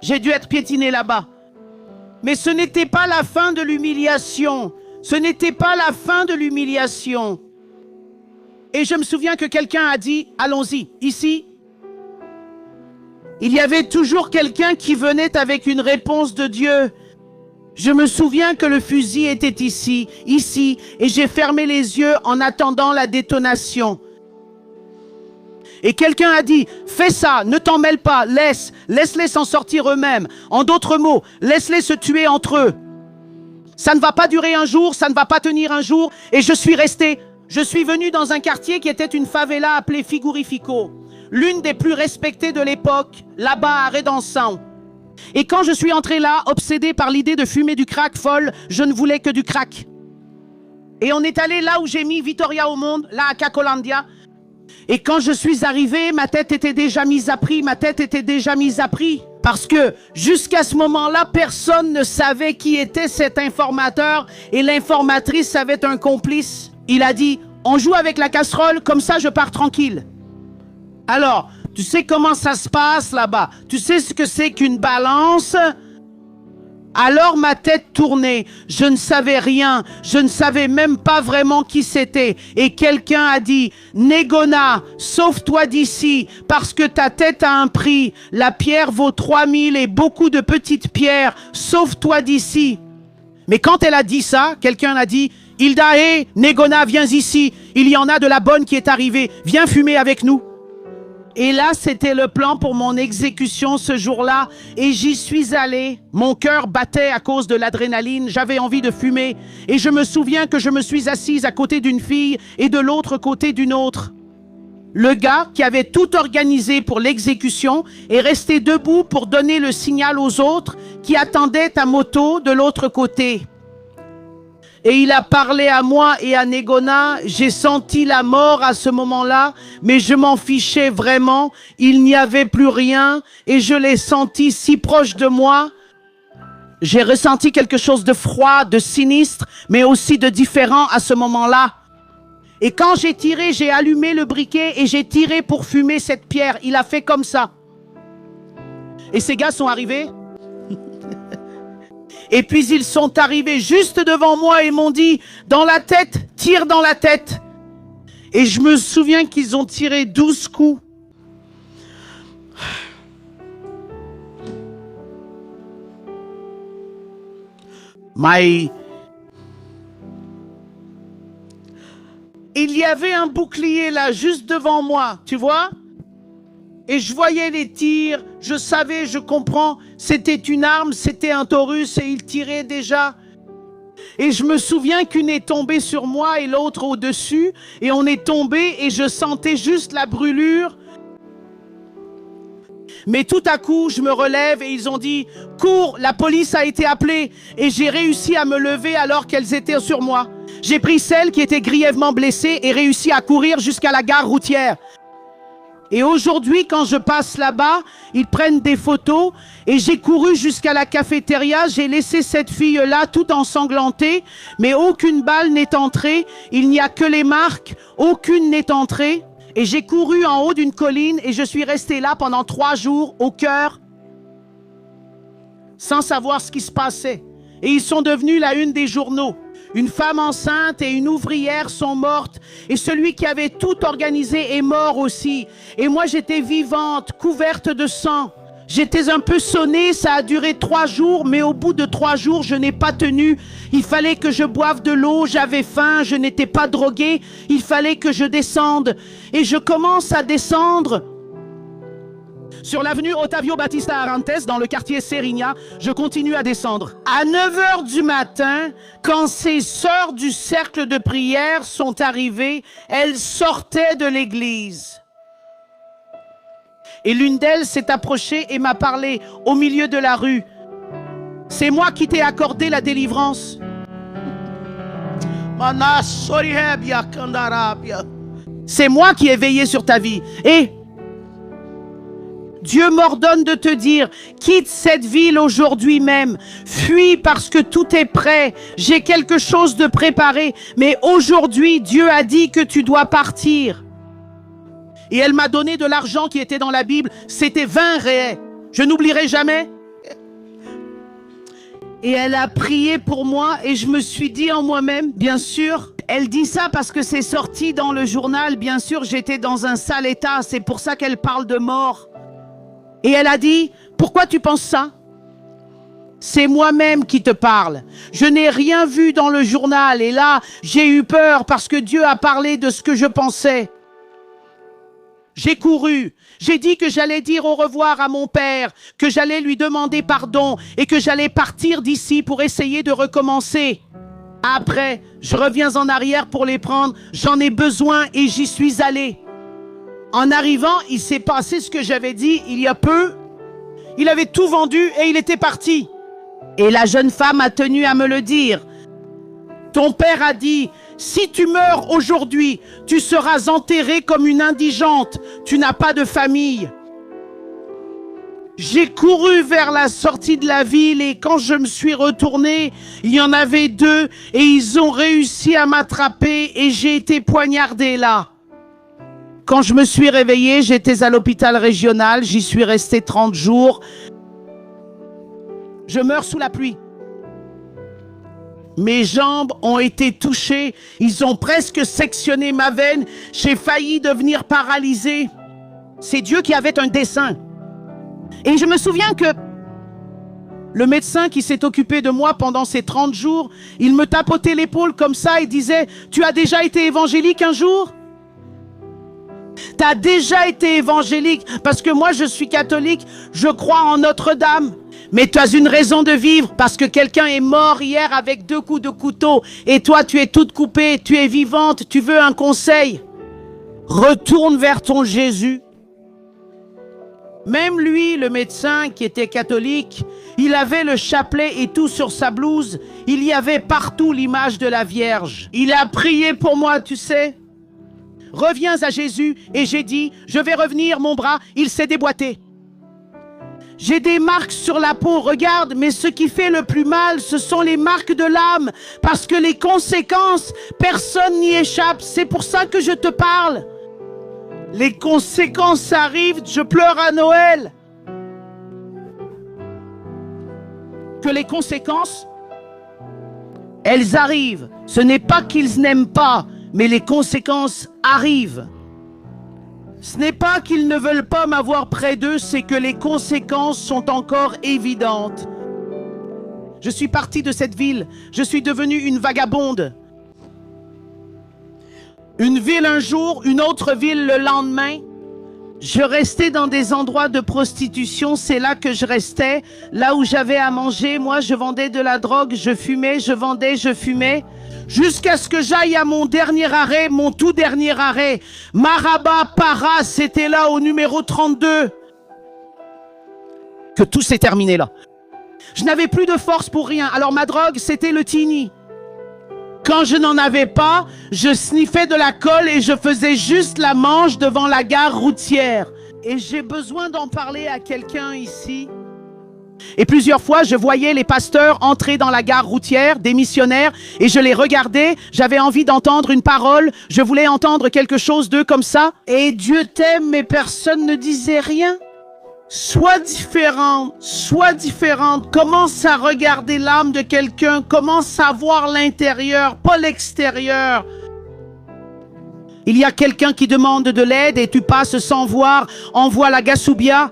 J'ai dû être piétiné là-bas. Mais ce n'était pas la fin de l'humiliation. Ce n'était pas la fin de l'humiliation. Et je me souviens que quelqu'un a dit, allons-y, ici. Il y avait toujours quelqu'un qui venait avec une réponse de Dieu. Je me souviens que le fusil était ici, et j'ai fermé les yeux en attendant la détonation. Et quelqu'un a dit, fais ça, ne t'en mêle pas, laisse-les s'en sortir eux-mêmes. En d'autres mots, laisse-les se tuer entre eux. Ça ne va pas durer un jour, ça ne va pas tenir un jour, et je suis resté. Je suis venu dans un quartier qui était une favela appelée Figurifico, l'une des plus respectées de l'époque, là-bas à Redenção. Et quand je suis entré là, obsédé par l'idée de fumer du crack folle, je ne voulais que du crack. Et on est allé là où j'ai mis Vitoria au monde, là à Cacolandia. Et quand je suis arrivé, ma tête était déjà mise à prix, Parce que jusqu'à ce moment-là, personne ne savait qui était cet informateur et l'informatrice avait un complice. Il a dit, on joue avec la casserole, comme ça je pars tranquille. Alors, tu sais comment ça se passe là-bas? Tu sais ce que c'est qu'une balance? Alors ma tête tournait, je ne savais rien, je ne savais même pas vraiment qui c'était. Et quelqu'un a dit, Négona, sauve-toi d'ici, parce que ta tête a un prix. La pierre vaut 3000 et beaucoup de petites pierres, sauve-toi d'ici. Mais quand elle a dit ça, quelqu'un a dit, Hilda, hé, Négona, viens ici. Il y en a de la bonne qui est arrivée. Viens fumer avec nous. Et là, c'était le plan pour mon exécution ce jour-là. Et j'y suis allé. Mon cœur battait à cause de l'adrénaline. J'avais envie de fumer. Et je me souviens que je me suis assise à côté d'une fille et de l'autre côté d'une autre. Le gars qui avait tout organisé pour l'exécution est resté debout pour donner le signal aux autres qui attendaient à moto de l'autre côté. Et il a parlé à moi et à Négona. J'ai senti la mort à ce moment-là, mais je m'en fichais vraiment. Il n'y avait plus rien et je l'ai senti si proche de moi. J'ai ressenti quelque chose de froid, de sinistre, mais aussi de différent à ce moment-là. Et quand j'ai tiré, j'ai allumé le briquet et j'ai tiré pour fumer cette pierre. Il a fait comme ça. Et ces gars sont arrivés. Et puis ils sont arrivés juste devant moi et m'ont dit, dans la tête, tire dans la tête. Et je me souviens qu'ils ont tiré 12 coups. Il y avait un bouclier là, juste devant moi, tu vois? Et je voyais les tirs, je savais, je comprends, c'était une arme, c'était un Taurus et il tirait déjà. Et je me souviens qu'une est tombée sur moi et l'autre au-dessus. Et on est tombé et je sentais juste la brûlure. Mais tout à coup, je me relève et ils ont dit « Cours, la police a été appelée » et j'ai réussi à me lever alors qu'elles étaient sur moi. J'ai pris celle qui était grièvement blessée et réussi à courir jusqu'à la gare routière. Et aujourd'hui, quand je passe là-bas, ils prennent des photos et j'ai couru jusqu'à la cafétéria. J'ai laissé cette fille-là tout ensanglantée, mais aucune balle n'est entrée. Il n'y a que les marques, aucune n'est entrée. Et j'ai couru en haut d'une colline et je suis resté là pendant 3 jours au cœur, sans savoir ce qui se passait. Et ils sont devenus la une des journaux. Une femme enceinte et une ouvrière sont mortes. Et celui qui avait tout organisé est mort aussi. Et moi, j'étais vivante, couverte de sang. J'étais un peu sonnée, ça a duré 3 jours, mais au bout de 3 jours, je n'ai pas tenu. Il fallait que je boive de l'eau, j'avais faim, je n'étais pas droguée. Il fallait que je descende. Et je commence à descendre sur l'avenue Ottavio Battista Arantes, dans le quartier Serigna. Je continue à descendre. À 9 h du matin, quand ces sœurs du cercle de prière sont arrivées, elles sortaient de l'église. Et l'une d'elles s'est approchée et m'a parlé au milieu de la rue. C'est moi qui t'ai accordé la délivrance. C'est moi qui ai veillé sur ta vie. Et Dieu m'ordonne de te dire, quitte cette ville aujourd'hui même, fuis parce que tout est prêt, j'ai quelque chose de préparé, mais aujourd'hui Dieu a dit que tu dois partir. Et elle m'a donné de l'argent qui était dans la Bible, c'était 20 réais, je n'oublierai jamais. Et elle a prié pour moi et je me suis dit en moi-même, bien sûr, elle dit ça parce que c'est sorti dans le journal, bien sûr j'étais dans un sale état, c'est pour ça qu'elle parle de mort. Et elle a dit, pourquoi tu penses ça? C'est moi-même qui te parle. Je n'ai rien vu dans le journal et là, j'ai eu peur parce que Dieu a parlé de ce que je pensais. J'ai couru, j'ai dit que j'allais dire au revoir à mon père, que j'allais lui demander pardon et que j'allais partir d'ici pour essayer de recommencer. Après, je reviens en arrière pour les prendre, j'en ai besoin et j'y suis allé. En arrivant, il s'est passé ce que j'avais dit il y a peu. Il avait tout vendu et il était parti. Et la jeune femme a tenu à me le dire. Ton père a dit, si tu meurs aujourd'hui, tu seras enterrée comme une indigente. Tu n'as pas de famille. J'ai couru vers la sortie de la ville et quand je me suis retournée, il y en avait 2 et ils ont réussi à m'attraper et j'ai été poignardée là. Quand je me suis réveillée, j'étais à l'hôpital régional, j'y suis restée 30 jours. Je meurs sous la pluie. Mes jambes ont été touchées, ils ont presque sectionné ma veine, j'ai failli devenir paralysée. C'est Dieu qui avait un dessein. Et je me souviens que le médecin qui s'est occupé de moi pendant ces 30 jours, il me tapotait l'épaule comme ça et disait, tu as déjà été évangélique un jour ? Tu as déjà été évangélique parce que moi je suis catholique, je crois en Notre-Dame. Mais tu as une raison de vivre parce que quelqu'un est mort hier avec 2 coups de couteau et toi tu es toute coupée, tu es vivante, tu veux un conseil. Retourne vers ton Jésus. Même lui, le médecin qui était catholique, il avait le chapelet et tout sur sa blouse. Il y avait partout l'image de la Vierge. Il a prié pour moi, tu sais. Reviens à Jésus et j'ai dit, je vais revenir, mon bras, il s'est déboîté. J'ai des marques sur la peau, regarde, mais ce qui fait le plus mal, ce sont les marques de l'âme, parce que les conséquences, personne n'y échappe, c'est pour ça que je te parle. Les conséquences arrivent, je pleure à Noël. Que les conséquences, elles arrivent. Ce n'est pas qu'ils n'aiment pas, mais les conséquences arrivent. Ce n'est pas qu'ils ne veulent pas m'avoir près d'eux, c'est que les conséquences sont encore évidentes. Je suis partie de cette ville, je suis devenue une vagabonde. Une ville un jour, une autre ville le lendemain. Je restais dans des endroits de prostitution, c'est là que je restais, là où j'avais à manger. Moi, je vendais de la drogue, je fumais, je vendais, je fumais. Jusqu'à ce que j'aille à mon dernier arrêt, mon tout dernier arrêt. Maraba, Para, c'était là au numéro 32. Que tout s'est terminé là. Je n'avais plus de force pour rien. Alors ma drogue, c'était le tini. Quand je n'en avais pas, je sniffais de la colle et je faisais juste la manche devant la gare routière. Et j'ai besoin d'en parler à quelqu'un ici. Et plusieurs fois, je voyais les pasteurs entrer dans la gare routière, des missionnaires, et je les regardais. J'avais envie d'entendre une parole. Je voulais entendre quelque chose d'eux comme ça. Et Dieu t'aime, mais personne ne disait rien. Sois différente. Commence à regarder l'âme de quelqu'un. Commence à voir l'intérieur, pas l'extérieur. Il y a quelqu'un qui demande de l'aide et tu passes sans voir. Envoie la Gasoubia.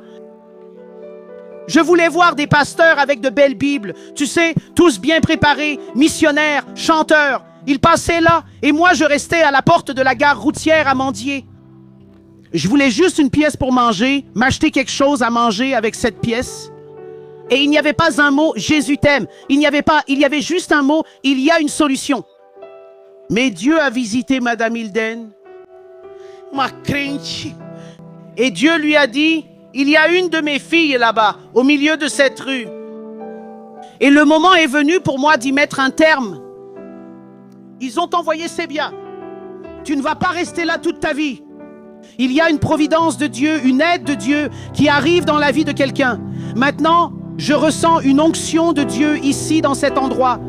Je voulais voir des pasteurs avec de belles Bibles, tu sais, tous bien préparés, missionnaires, chanteurs. Ils passaient là et moi je restais à la porte de la gare routière à mendier. Je voulais juste une pièce pour manger, m'acheter quelque chose à manger avec cette pièce. Et il n'y avait pas un mot « Jésus t'aime ». Il y avait juste un mot « Il y a une solution ». Mais Dieu a visité Madame Hilden. Et Dieu lui a dit: il y a une de mes filles là-bas, au milieu de cette rue. Et le moment est venu pour moi d'y mettre un terme. Ils ont envoyé Sébia. Tu ne vas pas rester là toute ta vie. Il y a une providence de Dieu, une aide de Dieu qui arrive dans la vie de quelqu'un. Maintenant, je ressens une onction de Dieu ici, dans cet endroit.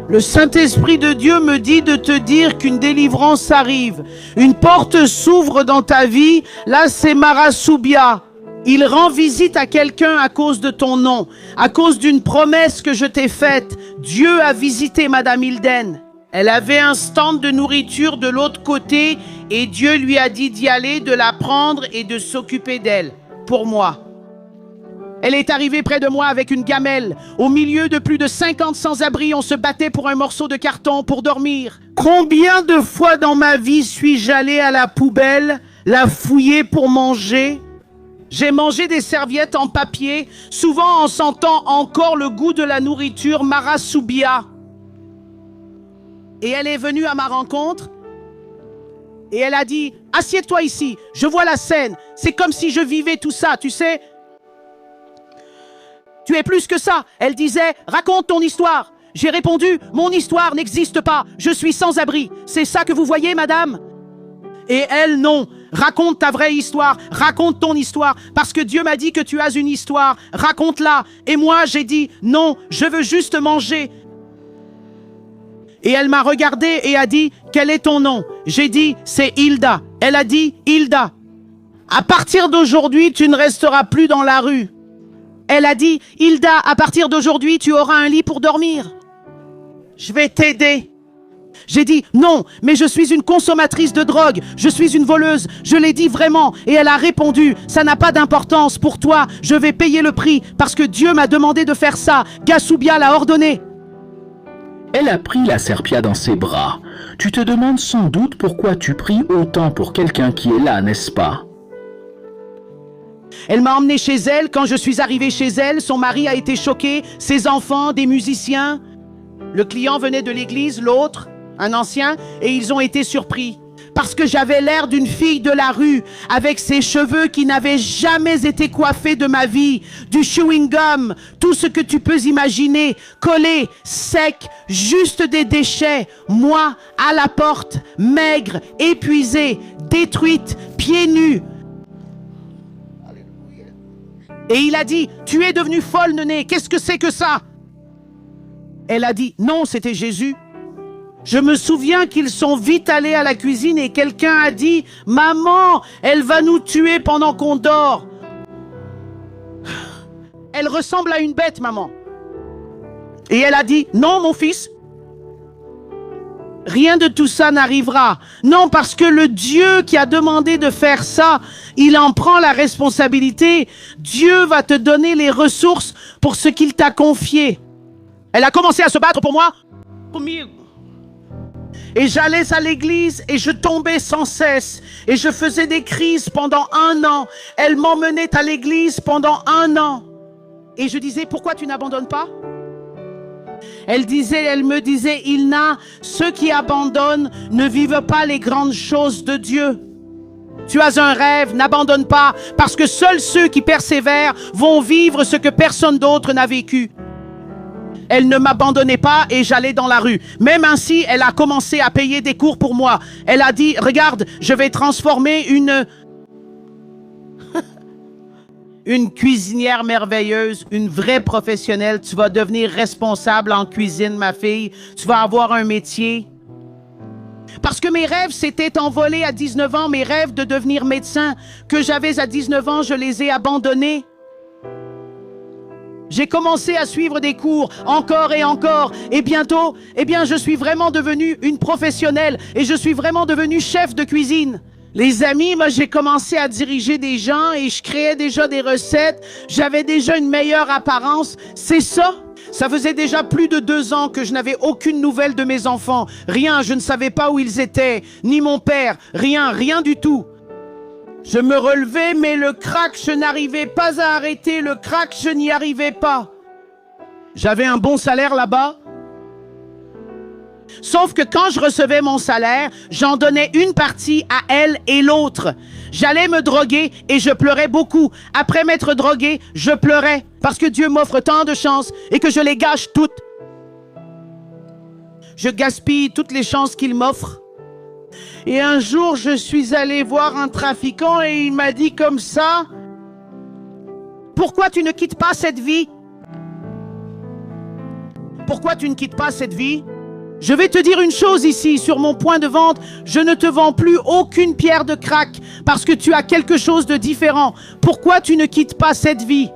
Le Saint-Esprit de Dieu me dit de te dire qu'une délivrance arrive. Une porte s'ouvre dans ta vie. Là, c'est Marasoubia. Il rend visite à quelqu'un à cause de ton nom, à cause d'une promesse que je t'ai faite. Dieu a visité Madame Hilden. Elle avait un stand de nourriture de l'autre côté et Dieu lui a dit d'y aller, de la prendre et de s'occuper d'elle, pour moi. Elle est arrivée près de moi avec une gamelle. Au milieu de plus de 50 sans-abri, on se battait pour un morceau de carton pour dormir. Combien de fois dans ma vie suis-je allé à la poubelle, la fouiller pour manger? J'ai mangé des serviettes en papier, souvent en sentant encore le goût de la nourriture Marasoubia. Et elle est venue à ma rencontre et elle a dit: assieds-toi ici, je vois la scène, c'est comme si je vivais tout ça, tu sais. Tu es plus que ça. Elle disait: raconte ton histoire. J'ai répondu: mon histoire n'existe pas, je suis sans abri. C'est ça que vous voyez, madame? Et elle, non. Raconte ta vraie histoire, raconte ton histoire, parce que Dieu m'a dit que tu as une histoire, raconte-la. Et moi, j'ai dit: non, je veux juste manger. Et elle m'a regardé et a dit: quel est ton nom? J'ai dit: c'est Hilda. Elle a dit: Hilda, à partir d'aujourd'hui, tu ne resteras plus dans la rue. Elle a dit: Hilda, à partir d'aujourd'hui, tu auras un lit pour dormir. Je vais t'aider. J'ai dit: non, mais je suis une consommatrice de drogue, je suis une voleuse, je l'ai dit vraiment. Et elle a répondu: ça n'a pas d'importance pour toi, je vais payer le prix parce que Dieu m'a demandé de faire ça. Gasoubia l'a ordonné. Elle a pris la Serpia dans ses bras. Tu te demandes sans doute pourquoi tu pries autant pour quelqu'un qui est là, n'est-ce pas? Elle m'a emmené chez elle. Quand je suis arrivé chez elle, son mari a été choqué, ses enfants, des musiciens. Le client venait de l'église, l'autre, un ancien, et ils ont été surpris. Parce que j'avais l'air d'une fille de la rue, avec ses cheveux qui n'avaient jamais été coiffés de ma vie, du chewing-gum, tout ce que tu peux imaginer, collé, sec, juste des déchets. Moi, à la porte, maigre, épuisée, détruite, pieds nus. Et il a dit: tu es devenue folle, Nené, qu'est-ce que c'est que ça? Elle a dit: non, c'était Jésus. Je me souviens qu'ils sont vite allés à la cuisine et quelqu'un a dit: maman, elle va nous tuer pendant qu'on dort. Elle ressemble à une bête, maman. Et elle a dit: non, mon fils, rien de tout ça n'arrivera. Non, parce que le Dieu qui a demandé de faire ça, il en prend la responsabilité. Dieu va te donner les ressources pour ce qu'il t'a confié. Elle a commencé à se battre pour moi. Et j'allais à l'église et je tombais sans cesse. Et je faisais des crises pendant 1 an. Elle m'emmenait à l'église pendant 1 an. Et je disais: pourquoi tu n'abandonnes pas? Elle me disait: Ilna, ceux qui abandonnent ne vivent pas les grandes choses de Dieu. Tu as un rêve, n'abandonne pas, parce que seuls ceux qui persévèrent vont vivre ce que personne d'autre n'a vécu. elle ne m'abandonnait pas et j'allais dans la rue. Même ainsi, elle a commencé à payer des cours pour moi. Elle a dit, regarde, je vais transformer une cuisinière merveilleuse, une vraie professionnelle. Tu vas devenir responsable en cuisine, ma fille. Tu vas avoir un métier. Parce que mes rêves s'étaient envolés à 19 ans, mes rêves de devenir médecin que j'avais à 19 ans, je les ai abandonnés. J'ai commencé à suivre des cours, encore et encore, et bientôt, je suis vraiment devenue une professionnelle et je suis vraiment devenue chef de cuisine. Les amis, moi j'ai commencé à diriger des gens et je créais déjà des recettes, j'avais déjà une meilleure apparence, c'est ça. Ça faisait déjà plus de 2 ans que je n'avais aucune nouvelle de mes enfants, rien, je ne savais pas où ils étaient, ni mon père, rien du tout. Je me relevais, mais le crack, je n'arrivais pas à arrêter. Le crack, je n'y arrivais pas. J'avais un bon salaire là-bas. Sauf que quand je recevais mon salaire, j'en donnais une partie à elle et l'autre. J'allais me droguer et je pleurais beaucoup. Après m'être drogué, je pleurais parce que Dieu m'offre tant de chances et que je les gâche toutes. Je gaspille toutes les chances qu'il m'offre. Et un jour, je suis allé voir un trafiquant et il m'a dit comme ça, « Pourquoi tu ne quittes pas cette vie? Pourquoi tu ne quittes pas cette vie? Je vais te dire une chose ici, sur mon point de vente, je ne te vends plus aucune pierre de crack parce que tu as quelque chose de différent. Pourquoi tu ne quittes pas cette vie? »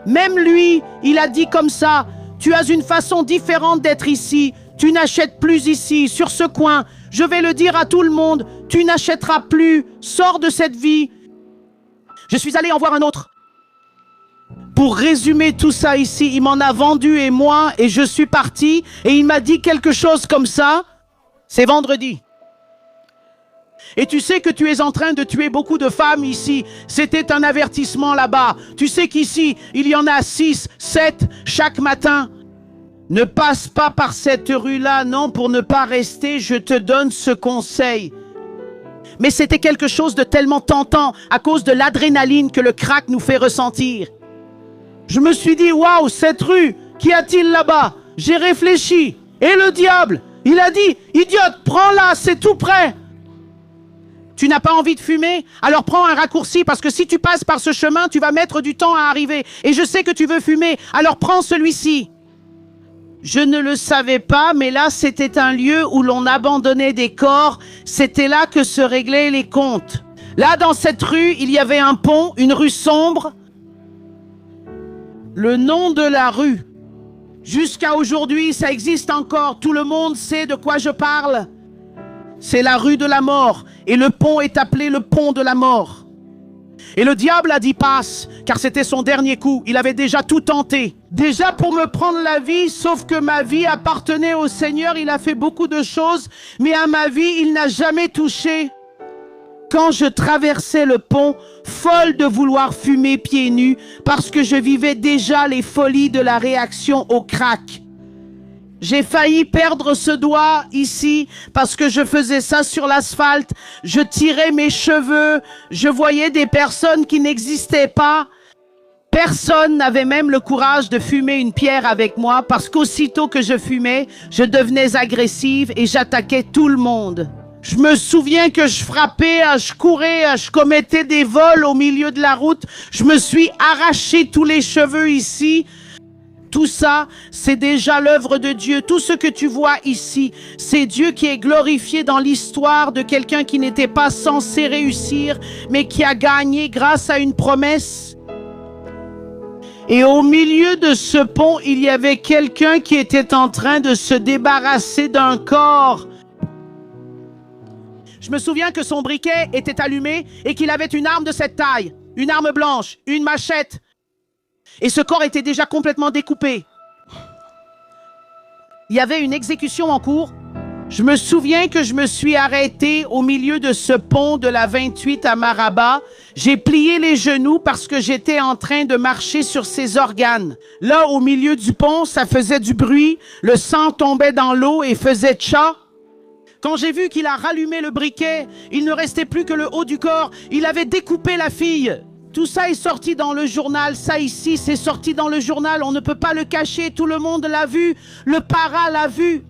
Même lui, il a dit comme ça, « Tu as une façon différente d'être ici. Tu n'achètes plus ici, sur ce coin. Je vais le dire à tout le monde, tu n'achèteras plus. Sors de cette vie. » Je suis allé en voir un autre. Pour résumer tout ça ici, il m'en a vendu et moi, et je suis parti, et il m'a dit quelque chose comme ça. C'est vendredi. Et tu sais que tu es en train de tuer beaucoup de femmes ici. C'était un avertissement là-bas. Tu sais qu'ici, il y en a 6, 7 chaque matin. Ne passe pas par cette rue-là, non, pour ne pas rester, je te donne ce conseil. Mais c'était quelque chose de tellement tentant à cause de l'adrénaline que le crack nous fait ressentir. Je me suis dit, waouh, cette rue, qu'y a-t-il là-bas? J'ai réfléchi. Et le diable, il a dit, idiote, prends-la, c'est tout près. Tu n'as pas envie de fumer? Alors prends un raccourci parce que si tu passes par ce chemin, tu vas mettre du temps à arriver. Et je sais que tu veux fumer, alors prends celui-ci. Je ne le savais pas, mais là, c'était un lieu où l'on abandonnait des corps. C'était là que se réglaient les comptes. Là, dans cette rue, il y avait un pont, une rue sombre. Le nom de la rue, jusqu'à aujourd'hui, ça existe encore. Tout le monde sait de quoi je parle. C'est la rue de la mort. Et le pont est appelé le pont de la mort. Et le diable a dit passe, car c'était son dernier coup. Il avait déjà tout tenté. Déjà pour me prendre la vie, sauf que ma vie appartenait au Seigneur. Il a fait beaucoup de choses, mais à ma vie, il n'a jamais touché. Quand je traversais le pont, folle de vouloir fumer pieds nus, parce que je vivais déjà les folies de la réaction au crack. J'ai failli perdre ce doigt ici parce que je faisais ça sur l'asphalte. Je tirais mes cheveux. Je voyais des personnes qui n'existaient pas. Personne n'avait même le courage de fumer une pierre avec moi parce qu'aussitôt que je fumais, je devenais agressive et j'attaquais tout le monde. Je me souviens que je frappais, je courais, je commettais des vols au milieu de la route. Je me suis arraché tous les cheveux ici. Tout ça, c'est déjà l'œuvre de Dieu. Tout ce que tu vois ici, c'est Dieu qui est glorifié dans l'histoire de quelqu'un qui n'était pas censé réussir, mais qui a gagné grâce à une promesse. Et au milieu de ce pont, il y avait quelqu'un qui était en train de se débarrasser d'un corps. Je me souviens que son briquet était allumé et qu'il avait une arme de cette taille, une arme blanche, une machette. Et ce corps était déjà complètement découpé. Il y avait une exécution en cours. Je me souviens que je me suis arrêté au milieu de ce pont de la 28 à Maraba. J'ai plié les genoux parce que j'étais en train de marcher sur ses organes. Là, au milieu du pont, ça faisait du bruit. Le sang tombait dans l'eau et faisait tcha. Quand j'ai vu qu'il a rallumé le briquet, il ne restait plus que le haut du corps. Il avait découpé la fille. Tout ça est sorti dans le journal. Ça ici, c'est sorti dans le journal. On ne peut pas le cacher. Tout le monde l'a vu. Le para l'a vu.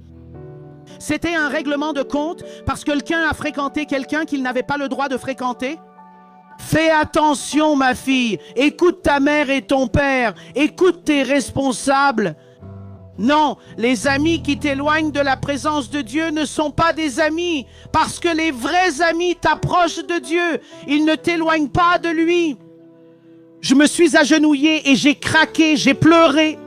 C'était un règlement de compte parce que quelqu'un a fréquenté quelqu'un qu'il n'avait pas le droit de fréquenter. Fais attention, ma fille. Écoute ta mère et ton père. Écoute tes responsables. Non, les amis qui t'éloignent de la présence de Dieu ne sont pas des amis. Parce que les vrais amis t'approchent de Dieu. Ils ne t'éloignent pas de lui. Je me suis agenouillée et j'ai craqué, j'ai pleuré.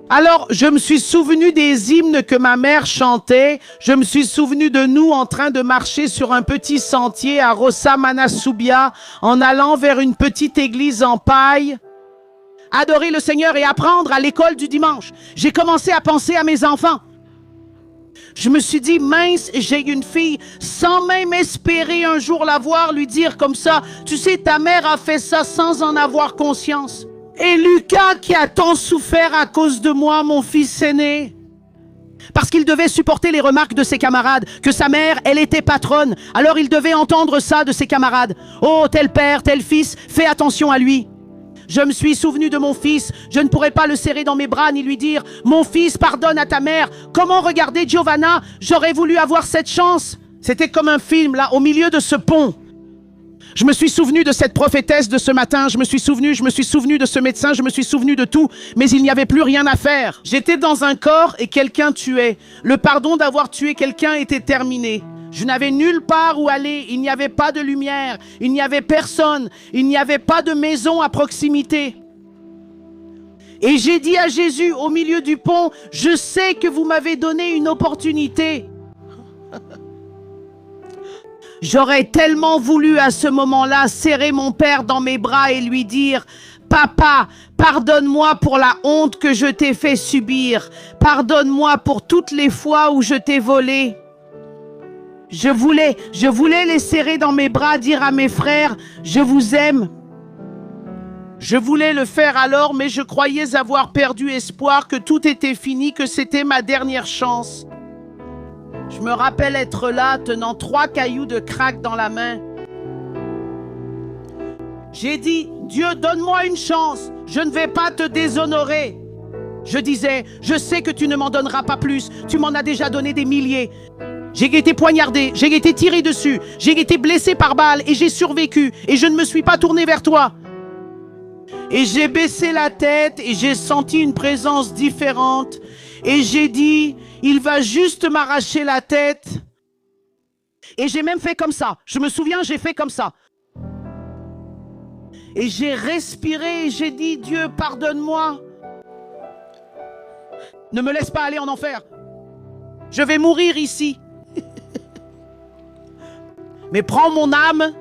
Alors, je me suis souvenu des hymnes que ma mère chantait. Je me suis souvenu de nous en train de marcher sur un petit sentier à Rossa Manasubia, en allant vers une petite église en paille. Adorer le Seigneur et apprendre à l'école du dimanche. J'ai commencé à penser à mes enfants. Je me suis dit, mince, j'ai une fille, sans même espérer un jour la voir, lui dire comme ça, tu sais, ta mère a fait ça sans en avoir conscience. Et Lucas qui a tant souffert à cause de moi, mon fils aîné. Parce qu'il devait supporter les remarques de ses camarades, que sa mère, elle était patronne. Alors il devait entendre ça de ses camarades. Oh, tel père, tel fils, fais attention à lui. Je me suis souvenu de mon fils. Je ne pourrais pas le serrer dans mes bras ni lui dire « Mon fils, pardonne à ta mère. Comment regarder Giovanna? J'aurais voulu avoir cette chance. » C'était comme un film, là, au milieu de ce pont. Je me suis souvenu de cette prophétesse de ce matin. Je me suis souvenu de ce médecin. Je me suis souvenu de tout. Mais il n'y avait plus rien à faire. J'étais dans un corps et quelqu'un tuait. Le pardon d'avoir tué quelqu'un était terminé. Je n'avais nulle part où aller, il n'y avait pas de lumière, il n'y avait personne, il n'y avait pas de maison à proximité. Et j'ai dit à Jésus au milieu du pont, je sais que vous m'avez donné une opportunité. J'aurais tellement voulu à ce moment-là serrer mon père dans mes bras et lui dire, papa, pardonne-moi pour la honte que je t'ai fait subir, pardonne-moi pour toutes les fois où je t'ai volé. Je voulais les serrer dans mes bras, dire à mes frères, je vous aime. Je voulais le faire alors, mais je croyais avoir perdu espoir, que tout était fini, que c'était ma dernière chance. Je me rappelle être là, tenant 3 cailloux de crack dans la main. J'ai dit, Dieu, donne-moi une chance, je ne vais pas te déshonorer. Je disais, je sais que tu ne m'en donneras pas plus, tu m'en as déjà donné des milliers. J'ai été poignardé, j'ai été tiré dessus, j'ai été blessé par balle et j'ai survécu et je ne me suis pas tourné vers toi. Et j'ai baissé la tête et j'ai senti une présence différente et j'ai dit, il va juste m'arracher la tête. Et j'ai même fait comme ça, je me souviens, j'ai fait comme ça. Et j'ai respiré et j'ai dit, Dieu, pardonne-moi. Ne me laisse pas aller en enfer. Je vais mourir ici. Mais prends mon âme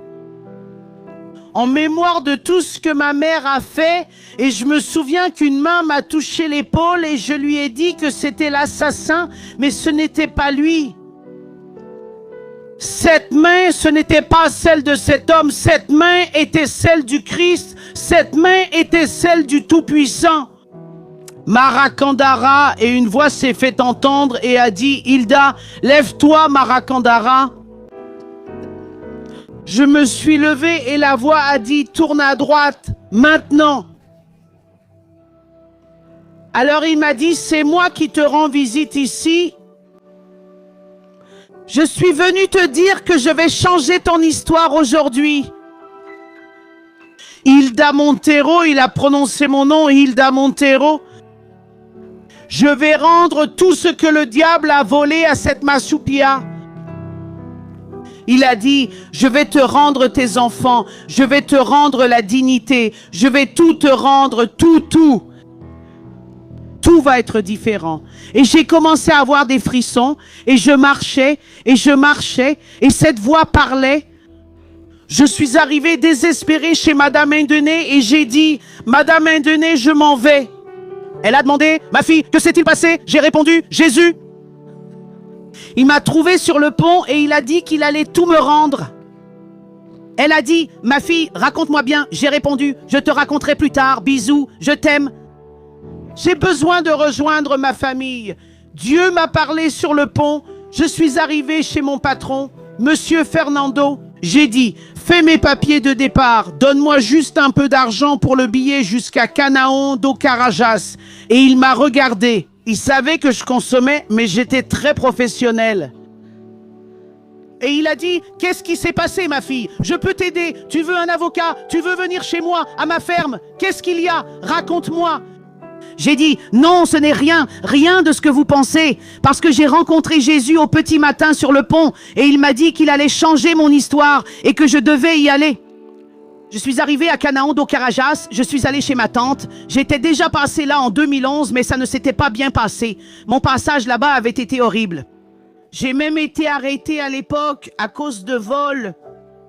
en mémoire de tout ce que ma mère a fait. Et je me souviens qu'une main m'a touché l'épaule et je lui ai dit que c'était l'assassin, mais ce n'était pas lui. Cette main, ce n'était pas celle de cet homme. Cette main était celle du Christ. Cette main était celle du Tout-Puissant. Marakandara, et une voix s'est fait entendre et a dit, Hilda, lève-toi, Marakandara. Je me suis levé et la voix a dit, tourne à droite, maintenant. Alors il m'a dit, c'est moi qui te rends visite ici. Je suis venu te dire que je vais changer ton histoire aujourd'hui. Hilda Montero, il a prononcé mon nom, Hilda Montero. Je vais rendre tout ce que le diable a volé à cette Masupia. Il a dit, je vais te rendre tes enfants, je vais te rendre la dignité, je vais tout te rendre, tout. Tout va être différent. Et j'ai commencé à avoir des frissons, et je marchais, et cette voix parlait. Je suis arrivé désespéré chez Madame Indené, et j'ai dit, Madame Indené, je m'en vais. Elle a demandé, ma fille, que s'est-il passé? J'ai répondu, Jésus. Il m'a trouvé sur le pont et il a dit qu'il allait tout me rendre. Elle a dit, ma fille, raconte-moi bien. J'ai répondu, je te raconterai plus tard. Bisous, je t'aime. J'ai besoin de rejoindre ma famille. Dieu m'a parlé sur le pont. Je suis arrivé chez mon patron, Monsieur Fernando. J'ai dit, fais mes papiers de départ, donne-moi juste un peu d'argent pour le billet jusqu'à Canaan do Carajás. Et il m'a regardé. Il savait que je consommais, mais j'étais très professionnel. Et il a dit, qu'est-ce qui s'est passé, ma fille? Je peux t'aider. Tu veux un avocat? Tu veux venir chez moi, à ma ferme? Qu'est-ce qu'il y a? Raconte-moi. J'ai dit, non, ce n'est rien, rien de ce que vous pensez, parce que j'ai rencontré Jésus au petit matin sur le pont, et il m'a dit qu'il allait changer mon histoire, et que je devais y aller. Je suis arrivé à Canaan do Carajás, je suis allé chez ma tante, j'étais déjà passé là en 2011, mais ça ne s'était pas bien passé. Mon passage là-bas avait été horrible. J'ai même été arrêté à l'époque à cause de vol.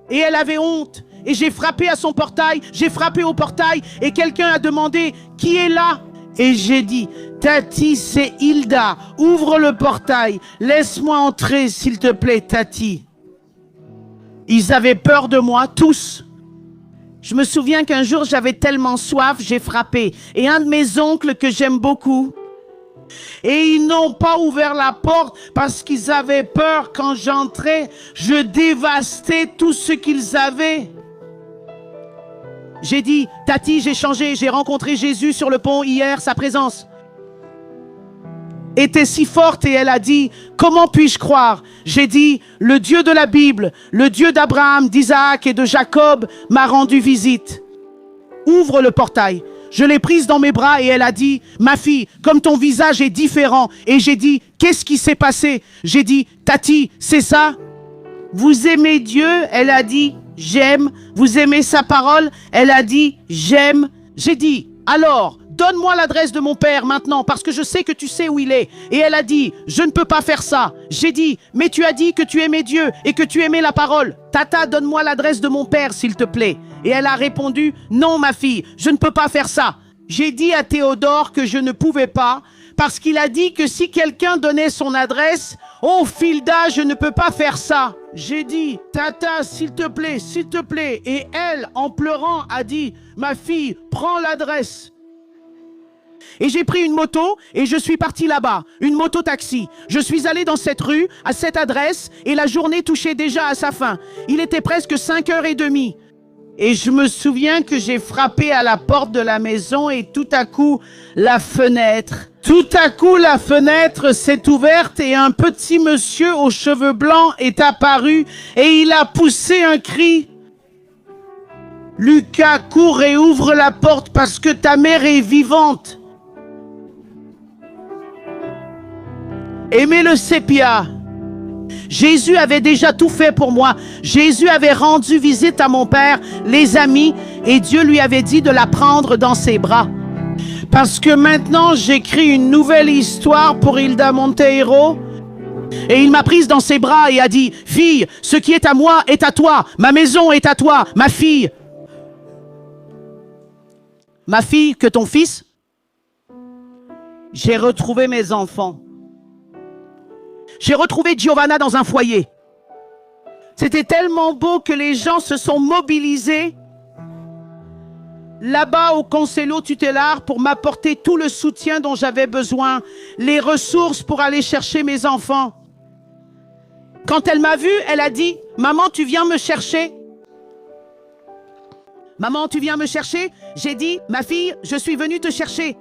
Et elle avait honte. Et j'ai frappé à son portail, j'ai frappé au portail, et quelqu'un a demandé, qui est là? Et j'ai dit, Tati, c'est Hilda, ouvre le portail, laisse-moi entrer s'il te plaît, Tati. Ils avaient peur de moi, tous. Je me souviens qu'un jour, j'avais tellement soif, j'ai frappé. Et un de mes oncles que j'aime beaucoup, et ils n'ont pas ouvert la porte parce qu'ils avaient peur quand j'entrais. Je dévastais tout ce qu'ils avaient. J'ai dit, Tati, j'ai changé, j'ai rencontré Jésus sur le pont hier, sa présence était si forte et elle a dit, comment puis-je croire? J'ai dit, le Dieu de la Bible, le Dieu d'Abraham, d'Isaac et de Jacob m'a rendu visite. Ouvre le portail. Je l'ai prise dans mes bras et elle a dit, ma fille, comme ton visage est différent. Et j'ai dit, qu'est-ce qui s'est passé? J'ai dit, Tati, c'est ça? Vous aimez Dieu? Elle a dit, j'aime. Vous aimez sa parole? Elle a dit, j'aime. J'ai dit, alors, donne-moi l'adresse de mon père maintenant, parce que je sais que tu sais où il est. Et elle a dit, je ne peux pas faire ça. J'ai dit, mais tu as dit que tu aimais Dieu et que tu aimais la parole. Tata, donne-moi l'adresse de mon père, s'il te plaît. Et elle a répondu, non ma fille, je ne peux pas faire ça. J'ai dit à Théodore que je ne pouvais pas, parce qu'il a dit que si quelqu'un donnait son adresse, oh Hilda, je ne peux pas faire ça. J'ai dit, Tata, s'il te plaît, s'il te plaît. Et elle, en pleurant, a dit, ma fille, prends l'adresse. Et j'ai pris une moto et je suis parti là-bas, une moto-taxi. Je suis allé dans cette rue, à cette adresse, et la journée touchait déjà à sa fin. Il était presque 5h30. Et je me souviens que j'ai frappé à la porte de la maison et tout à coup, la fenêtre s'est ouverte et un petit monsieur aux cheveux blancs est apparu et il a poussé un cri. Lucas, cours et ouvre la porte parce que ta mère est vivante. Aimez le sépia. Jésus avait déjà tout fait pour moi. Jésus avait rendu visite à mon père, les amis, et Dieu lui avait dit de la prendre dans ses bras. Parce que maintenant, j'écris une nouvelle histoire pour Hilda Monteiro. Et il m'a prise dans ses bras et a dit, fille, ce qui est à moi est à toi. Ma maison est à toi, ma fille. Ma fille, que ton fils. J'ai retrouvé mes enfants. J'ai retrouvé Giovanna dans un foyer. C'était tellement beau que les gens se sont mobilisés là-bas au Conselho Tutelar pour m'apporter tout le soutien dont j'avais besoin, les ressources pour aller chercher mes enfants. Quand elle m'a vue, elle a dit, « Maman, tu viens me chercher ?» « Maman, tu viens me chercher ?» J'ai dit, « Ma fille, je suis venue te chercher. »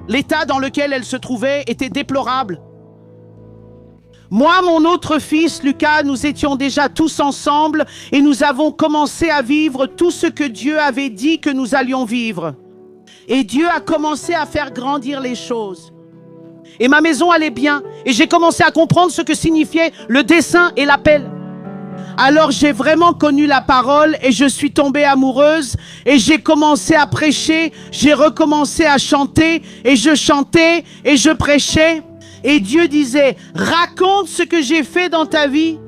L'état dans lequel elle se trouvait était déplorable. Moi, mon autre fils, Lucas, nous étions déjà tous ensemble et nous avons commencé à vivre tout ce que Dieu avait dit que nous allions vivre. Et Dieu a commencé à faire grandir les choses. Et ma maison allait bien et j'ai commencé à comprendre ce que signifiait le dessein et l'appel. Alors j'ai vraiment connu la parole et je suis tombée amoureuse et j'ai commencé à prêcher, j'ai recommencé à chanter et je chantais et je prêchais. Et Dieu disait, raconte ce que j'ai fait dans ta vie.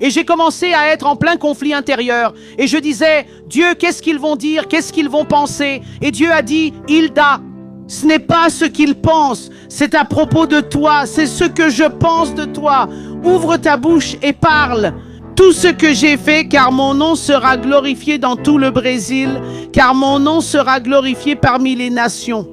Et j'ai commencé à être en plein conflit intérieur. Et je disais, Dieu, qu'est-ce qu'ils vont dire? Qu'est-ce qu'ils vont penser? Et Dieu a dit, Hilda, ce n'est pas ce qu'ils pensent, c'est à propos de toi, c'est ce que je pense de toi. Ouvre ta bouche et parle. Tout ce que j'ai fait, car mon nom sera glorifié dans tout le Brésil, car mon nom sera glorifié parmi les nations.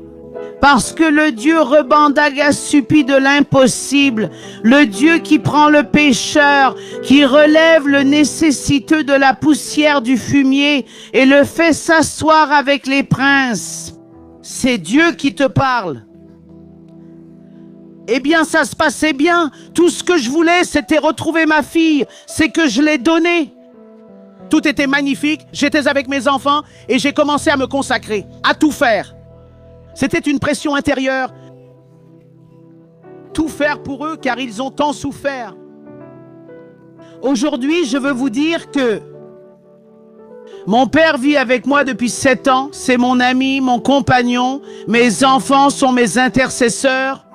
Parce que le Dieu rebandagassupi de l'impossible, le Dieu qui prend le pécheur, qui relève le nécessiteux de la poussière du fumier et le fait s'asseoir avec les princes, c'est Dieu qui te parle. Eh bien, ça se passait bien. Tout ce que je voulais, c'était retrouver ma fille. C'est que je l'ai donnée. Tout était magnifique. J'étais avec mes enfants et j'ai commencé à me consacrer, à tout faire. C'était une pression intérieure. Tout faire pour eux car ils ont tant souffert. Aujourd'hui, je veux vous dire que mon père vit avec moi depuis 7 ans. C'est mon ami, mon compagnon. Mes enfants sont mes intercesseurs.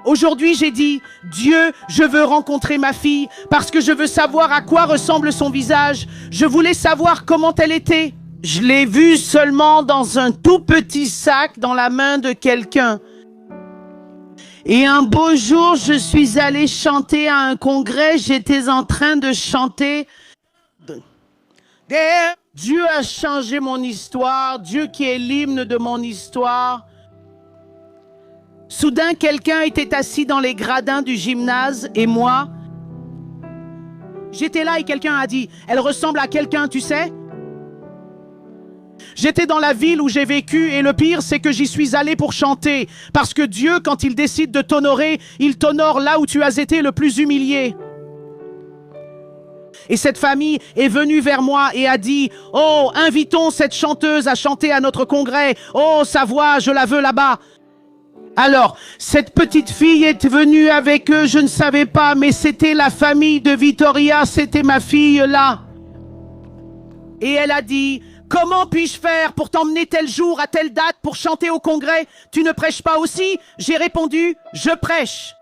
Aujourd'hui, j'ai dit, Dieu, je veux rencontrer ma fille parce que je veux savoir à quoi ressemble son visage. Je voulais savoir comment elle était. Je l'ai vue seulement dans un tout petit sac dans la main de quelqu'un. Et un beau jour, je suis allée chanter à un congrès. J'étais en train de chanter. Dieu a changé mon histoire. Dieu qui est l'hymne de mon histoire. Soudain, quelqu'un était assis dans les gradins du gymnase et moi, j'étais là et quelqu'un a dit, elle ressemble à quelqu'un, tu sais? J'étais dans la ville où j'ai vécu et le pire, c'est que j'y suis allé pour chanter. Parce que Dieu, quand il décide de t'honorer, il t'honore là où tu as été le plus humilié. Et cette famille est venue vers moi et a dit, oh, invitons cette chanteuse à chanter à notre congrès. Oh, sa voix, je la veux là-bas. Alors, cette petite fille est venue avec eux, je ne savais pas, mais c'était la famille de Vittoria, c'était ma fille là. Et elle a dit, comment puis-je faire pour t'emmener tel jour, à telle date, pour chanter au congrès? Tu ne prêches pas aussi? J'ai répondu, je prêche.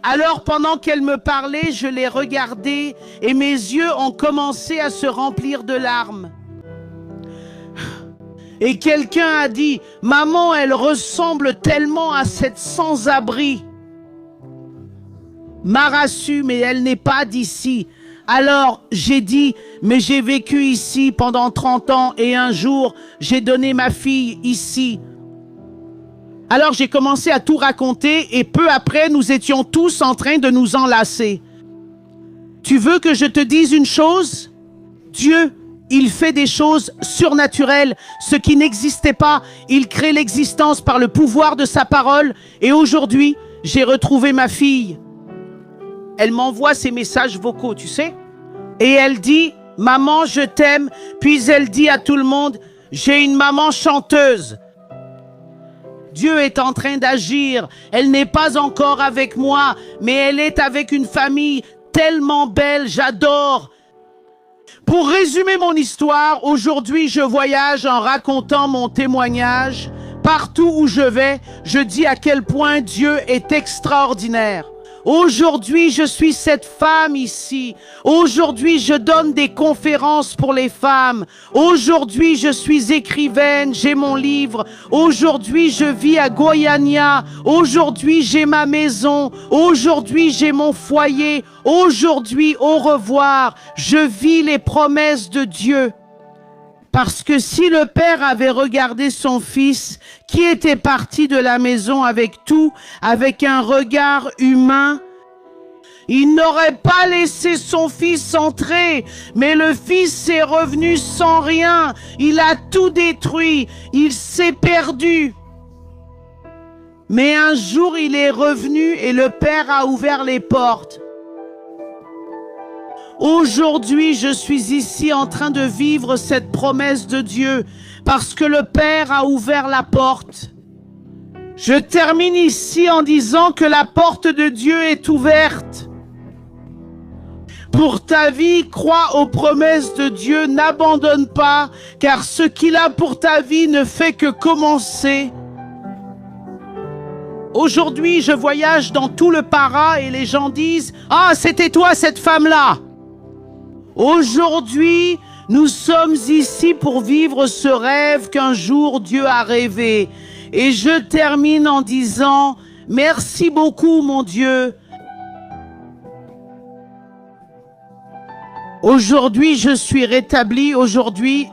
Alors, pendant qu'elle me parlait, je l'ai regardée et mes yeux ont commencé à se remplir de larmes. Et quelqu'un a dit, maman, elle ressemble tellement à cette sans-abri. Marasu, mais elle n'est pas d'ici. Alors j'ai dit, mais j'ai vécu ici pendant 30 ans et un jour, j'ai donné ma fille ici. Alors j'ai commencé à tout raconter et peu après, nous étions tous en train de nous enlacer. Tu veux que je te dise une chose? Dieu, il fait des choses surnaturelles, ce qui n'existait pas. Il crée l'existence par le pouvoir de sa parole. Et aujourd'hui, j'ai retrouvé ma fille. Elle m'envoie ses messages vocaux, tu sais. Et elle dit, maman, je t'aime. Puis elle dit à tout le monde, j'ai une maman chanteuse. Dieu est en train d'agir. Elle n'est pas encore avec moi, mais elle est avec une famille tellement belle, j'adore. Pour résumer mon histoire, aujourd'hui je voyage en racontant mon témoignage. Partout où je vais, je dis à quel point Dieu est extraordinaire. Aujourd'hui, je suis cette femme ici. Aujourd'hui, je donne des conférences pour les femmes. Aujourd'hui, je suis écrivaine, j'ai mon livre. Aujourd'hui, je vis à Goiânia. Aujourd'hui, j'ai ma maison. Aujourd'hui, j'ai mon foyer. Aujourd'hui, au revoir. Je vis les promesses de Dieu. Parce que si le père avait regardé son fils, qui était parti de la maison avec tout, avec un regard humain, il n'aurait pas laissé son fils entrer. Mais le fils est revenu sans rien. Il a tout détruit. Il s'est perdu. Mais un jour, il est revenu et le père a ouvert les portes. Aujourd'hui, je suis ici en train de vivre cette promesse de Dieu parce que le Père a ouvert la porte. Je termine ici en disant que la porte de Dieu est ouverte. Pour ta vie, crois aux promesses de Dieu, n'abandonne pas, car ce qu'il a pour ta vie ne fait que commencer. Aujourd'hui, je voyage dans tout le Para et les gens disent « Ah, c'était toi cette femme-là !» Aujourd'hui, nous sommes ici pour vivre ce rêve qu'un jour Dieu a rêvé. Et je termine en disant, merci beaucoup mon Dieu. Aujourd'hui, je suis rétabli. Aujourd'hui,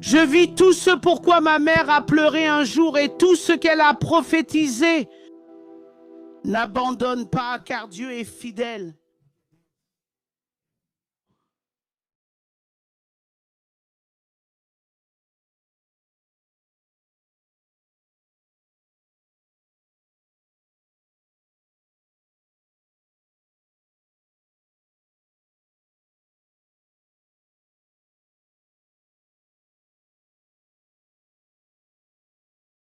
Je vis tout ce pourquoi ma mère a pleuré un jour et tout ce qu'elle a prophétisé. N'abandonne pas car Dieu est fidèle.